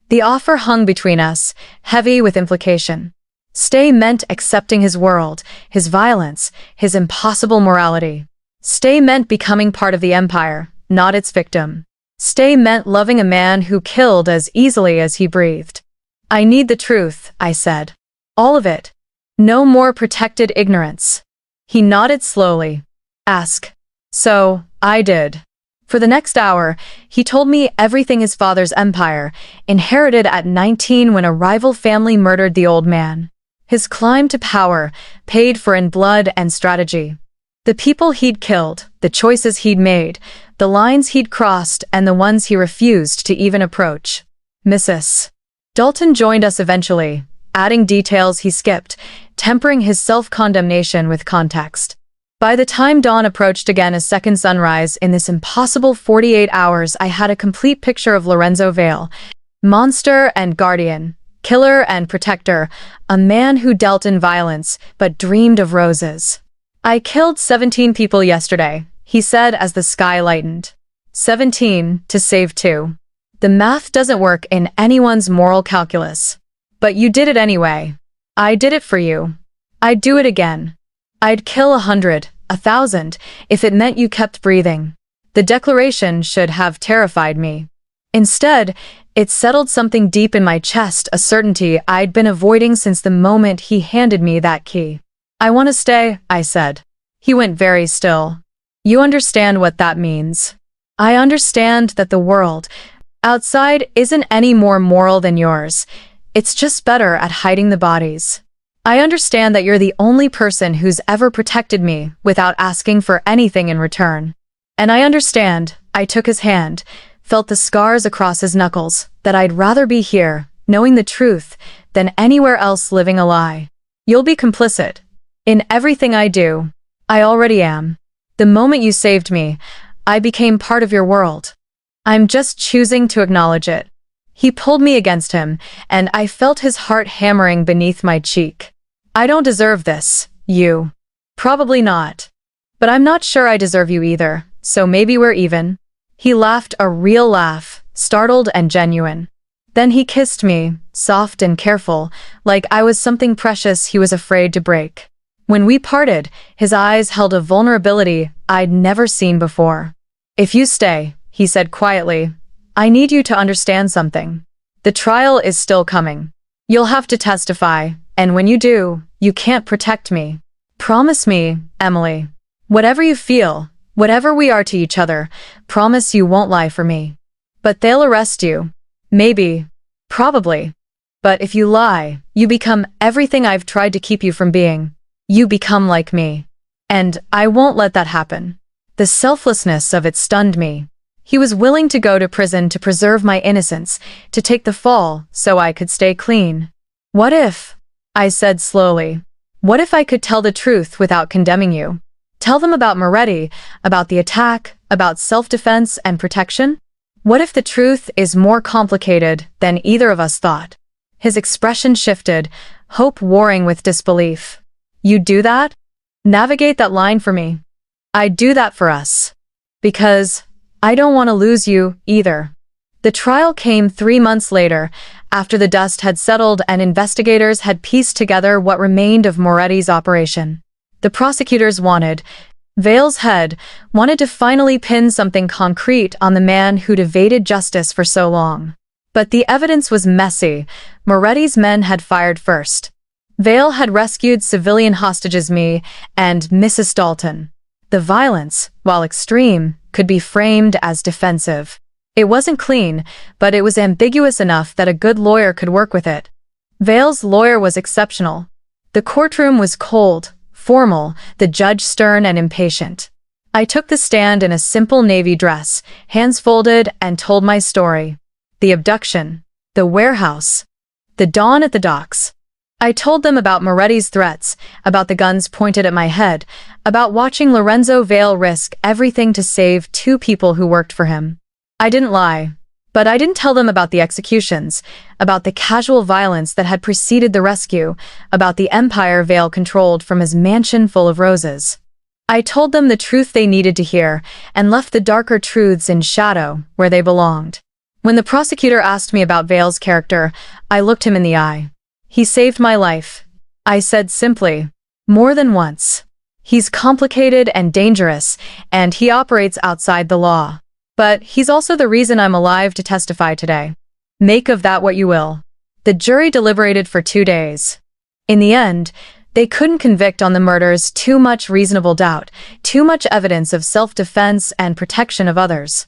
The offer hung between us, heavy with implication. Stay meant accepting his world, his violence, his impossible morality. Stay meant becoming part of the empire, not its victim. Stay meant loving a man who killed as easily as he breathed. I need the truth, I said. All of it. No more protected ignorance. He nodded slowly. Ask. So, I did. For the next hour, he told me everything his father's empire, inherited at 19 when a rival family murdered the old man. His climb to power, paid for in blood and strategy. The people he'd killed, the choices he'd made, the lines he'd crossed, and the ones he refused to even approach. Mrs. Dalton joined us eventually, adding details he skipped, tempering his self-condemnation with context. By the time dawn approached again, a second sunrise, in this impossible 48 hours, I had a complete picture of Lorenzo Vale. Monster and guardian, killer and protector, a man who dealt in violence, but dreamed of roses. I killed 17 people yesterday, he said as the sky lightened. 17 to save 2. The math doesn't work in anyone's moral calculus. But you did it anyway. I did it for you. I'd do it again. I'd kill 100, 1,000, if it meant you kept breathing. The declaration should have terrified me. Instead, it settled something deep in my chest, a certainty I'd been avoiding since the moment he handed me that key. I want to stay, I said. He went very still. You understand what that means. I understand that the world outside isn't any more moral than yours. It's just better at hiding the bodies. I understand that you're the only person who's ever protected me without asking for anything in return. And I understand, I took his hand, felt the scars across his knuckles, that I'd rather be here, knowing the truth, than anywhere else living a lie. You'll be complicit. In everything I do. I already am. The moment you saved me, I became part of your world. I'm just choosing to acknowledge it. He pulled me against him, and I felt his heart hammering beneath my cheek. I don't deserve this, you. Probably not. But I'm not sure I deserve you either, so maybe we're even. He laughed a real laugh, startled and genuine. Then he kissed me, soft and careful, like I was something precious he was afraid to break. When we parted, his eyes held a vulnerability I'd never seen before. If you stay, he said quietly, I need you to understand something. The trial is still coming. You'll have to testify, and when you do, you can't protect me. Promise me, Emily. Whatever you feel, whatever we are to each other, promise you won't lie for me. But they'll arrest you. Maybe. Probably. But if you lie, you become everything I've tried to keep you from being. You become like me. And I won't let that happen. The selflessness of it stunned me. He was willing to go to prison to preserve my innocence, to take the fall so I could stay clean. What if? I said slowly. What if I could tell the truth without condemning you? Tell them about Moretti, about the attack, about self-defense and protection? What if the truth is more complicated than either of us thought? His expression shifted, hope warring with disbelief. You'd do that? Navigate that line for me. I'd do that for us. Because I don't want to lose you, either. The trial came 3 months later, after the dust had settled and investigators had pieced together what remained of Moretti's operation. The prosecutors wanted, Vale's head, wanted to finally pin something concrete on the man who'd evaded justice for so long. But the evidence was messy. Moretti's men had fired first. Vale had rescued civilian hostages, me and Mrs. Dalton. The violence, while extreme, could be framed as defensive. It wasn't clean, but it was ambiguous enough that a good lawyer could work with it. Vale's lawyer was exceptional. The courtroom was cold, formal, the judge stern and impatient. I took the stand in a simple navy dress, hands folded, and told my story. The abduction. The warehouse. The dawn at the docks. I told them about Moretti's threats, about the guns pointed at my head, about watching Lorenzo Vale risk everything to save 2 people who worked for him. I didn't lie. But I didn't tell them about the executions, about the casual violence that had preceded the rescue, about the empire Vale controlled from his mansion full of roses. I told them the truth they needed to hear, and left the darker truths in shadow, where they belonged. When the prosecutor asked me about Vale's character, I looked him in the eye. He saved my life. I said simply, more than once. He's complicated and dangerous, and he operates outside the law. But he's also the reason I'm alive to testify today. Make of that what you will. The jury deliberated for 2 days. In the end, they couldn't convict on the murders. Too much reasonable doubt, too much evidence of self-defense and protection of others.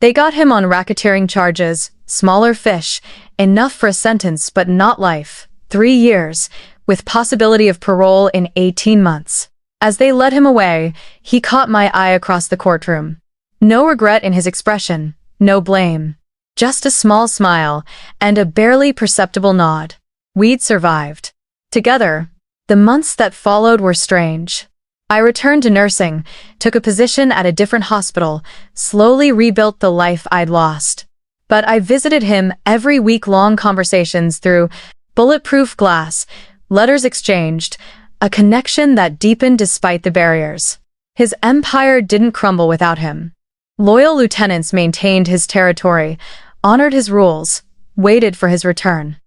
They got him on racketeering charges, smaller fish, enough for a sentence but not life, 3 years, with possibility of parole in 18 months. As they led him away, he caught my eye across the courtroom. No regret in his expression, no blame. Just a small smile, and a barely perceptible nod. We'd survived. Together, the months that followed were strange. I returned to nursing, took a position at a different hospital, slowly rebuilt the life I'd lost. But I visited him every week-long conversations through bulletproof glass, letters exchanged, a connection that deepened despite the barriers. His empire didn't crumble without him. Loyal lieutenants maintained his territory, honored his rules, waited for his return.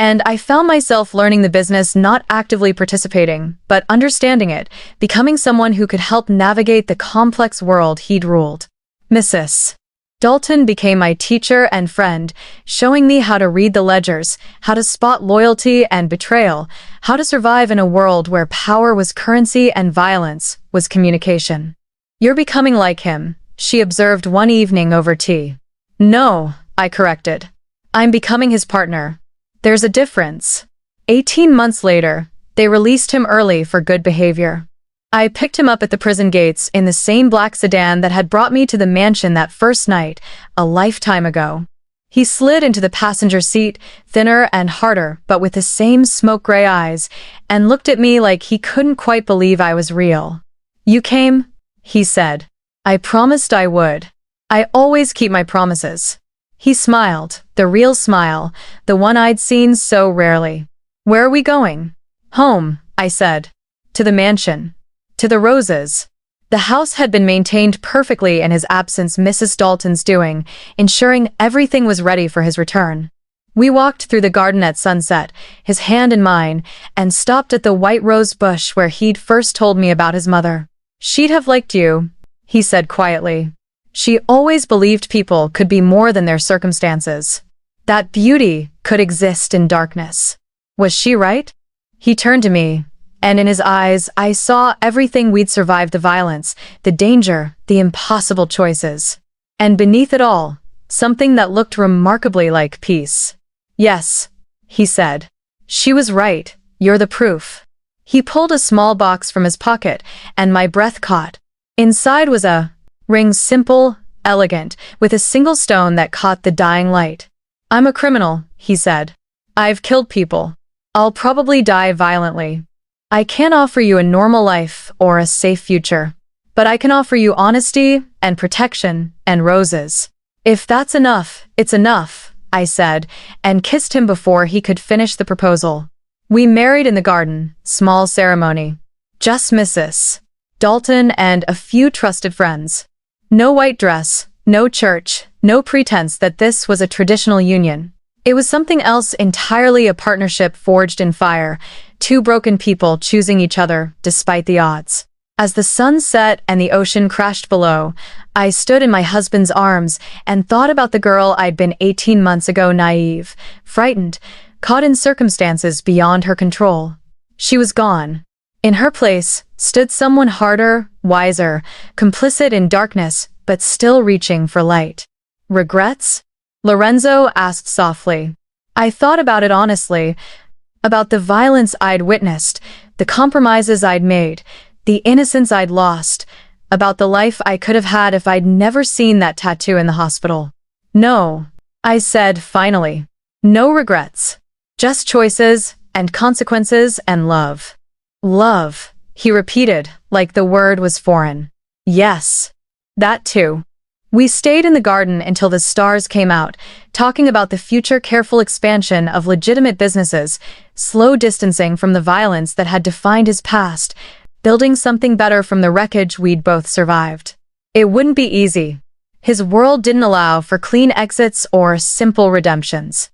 And I found myself learning the business, not actively participating, but understanding it, becoming someone who could help navigate the complex world he'd ruled. Mrs. Dalton became my teacher and friend, showing me how to read the ledgers, how to spot loyalty and betrayal, how to survive in a world where power was currency and violence was communication. You're becoming like him, she observed one evening over tea. No, I corrected. I'm becoming his partner. There's a difference. 18 months later, they released him early for good behavior. I picked him up at the prison gates in the same black sedan that had brought me to the mansion that first night, a lifetime ago. He slid into the passenger seat, thinner and harder, but with the same smoke-gray eyes, and looked at me like he couldn't quite believe I was real. You came? He said. I promised I would. I always keep my promises. He smiled, the real smile, the one I'd seen so rarely. Where are we going? Home, I said. To the mansion. To the roses. The house had been maintained perfectly in his absence, Mrs. Dalton's doing, ensuring everything was ready for his return. We walked through the garden at sunset, his hand in mine, and stopped at the white rose bush where he'd first told me about his mother. She'd have liked you, he said quietly. She always believed people could be more than their circumstances. That beauty could exist in darkness. Was she right? He turned to me, and in his eyes I saw everything we'd survived: the violence, the danger, the impossible choices. And beneath it all, something that looked remarkably like peace. Yes, he said. She was right, you're the proof. He pulled a small box from his pocket, and my breath caught. Inside was a ring, simple, elegant, with a single stone that caught the dying light. I'm a criminal, he said. I've killed people. I'll probably die violently. I can't offer you a normal life or a safe future. But I can offer you honesty and protection and roses. If that's enough, it's enough, I said, and kissed him before he could finish the proposal. We married in the garden, small ceremony. Just Mrs. Dalton and a few trusted friends. No white dress, no church, no pretense that this was a traditional union. It was something else entirely, a partnership forged in fire, 2 broken people choosing each other despite the odds. As the sun set and the ocean crashed below, I stood in my husband's arms and thought about the girl I'd been 18 months ago, naive, frightened, caught in circumstances beyond her control. She was gone. In her place stood someone harder, wiser, complicit in darkness, but still reaching for light. Regrets? Lorenzo asked softly. I thought about it honestly, about the violence I'd witnessed, the compromises I'd made, the innocence I'd lost, about the life I could have had if I'd never seen that tattoo in the hospital. No, I said finally. No regrets. Just choices, and consequences, and love. Love, he repeated, like the word was foreign. Yes. That too. We stayed in the garden until the stars came out, talking about the future careful expansion of legitimate businesses, slow distancing from the violence that had defined his past, building something better from the wreckage we'd both survived. It wouldn't be easy. His world didn't allow for clean exits or simple redemptions.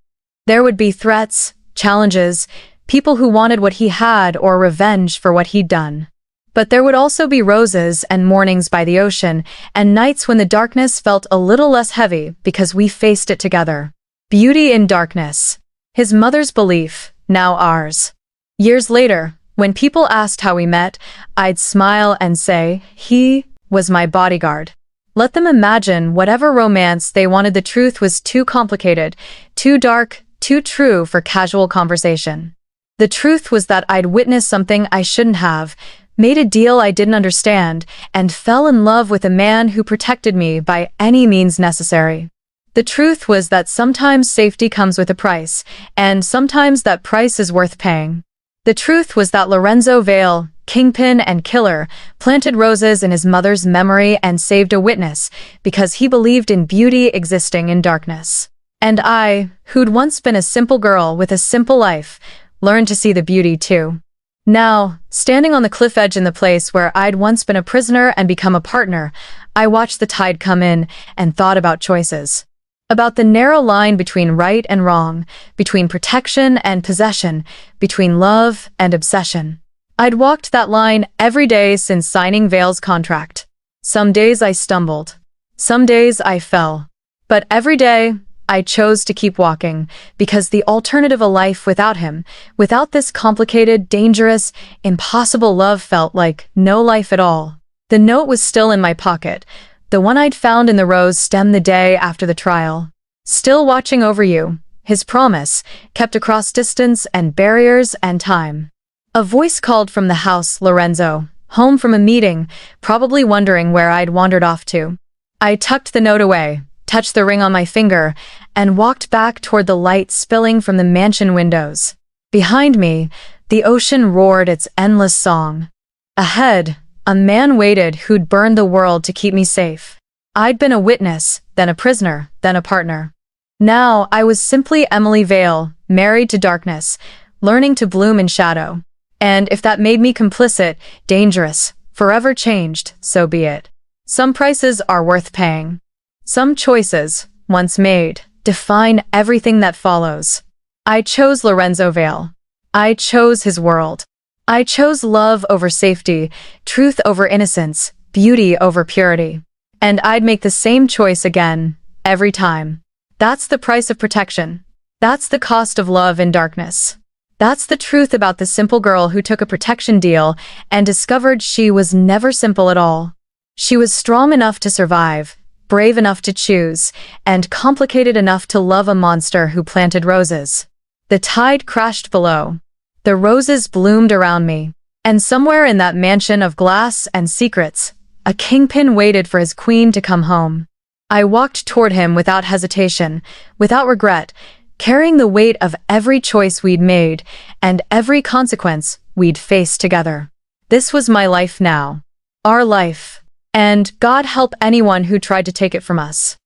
There would be threats, challenges, people who wanted what he had or revenge for what he'd done. But there would also be roses and mornings by the ocean, and nights when the darkness felt a little less heavy because we faced it together. Beauty in darkness. His mother's belief, now ours. Years later, when people asked how we met, I'd smile and say, he was my bodyguard. Let them imagine whatever romance they wanted. The truth was too complicated, too dark, too true for casual conversation. The truth was that I'd witnessed something I shouldn't have, made a deal I didn't understand, and fell in love with a man who protected me by any means necessary. The truth was that sometimes safety comes with a price, and sometimes that price is worth paying. The truth was that Lorenzo Vale, Kingpin and killer, planted roses in his mother's memory and saved a witness because he believed in beauty existing in darkness. And I, who'd once been a simple girl with a simple life, learned to see the beauty too. Now, standing on the cliff edge in the place where I'd once been a prisoner and become a partner, I watched the tide come in and thought about choices. About the narrow line between right and wrong, between protection and possession, between love and obsession. I'd walked that line every day since signing Vale's contract. Some days I stumbled. Some days I fell. But every day, I chose to keep walking, because the alternative, a life without him, without this complicated, dangerous, impossible love, felt like no life at all. The note was still in my pocket, the one I'd found in the rose stem the day after the trial. Still watching over you, his promise, kept across distance and barriers and time. A voice called from the house, Lorenzo, home from a meeting, probably wondering where I'd wandered off to. I tucked the note away, touched the ring on my finger, and walked back toward the light spilling from the mansion windows. Behind me, the ocean roared its endless song. Ahead, a man waited who'd burned the world to keep me safe. I'd been a witness, then a prisoner, then a partner. Now I was simply Emily Vale, married to darkness, learning to bloom in shadow. And if that made me complicit, dangerous, forever changed, so be it. Some prices are worth paying. Some choices, once made, define everything that follows. I chose Lorenzo Vale. I chose his world. I chose love over safety, truth over innocence, beauty over purity. And I'd make the same choice again, every time. That's the price of protection. That's the cost of love in darkness. That's the truth about the simple girl who took a protection deal and discovered she was never simple at all. She was strong enough to survive, brave enough to choose, and complicated enough to love a monster who planted roses. The tide crashed below. The roses bloomed around me. And somewhere in that mansion of glass and secrets, a kingpin waited for his queen to come home. I walked toward him without hesitation, without regret, carrying the weight of every choice we'd made and every consequence we'd faced together. This was my life now. Our life. And God help anyone who tried to take it from us.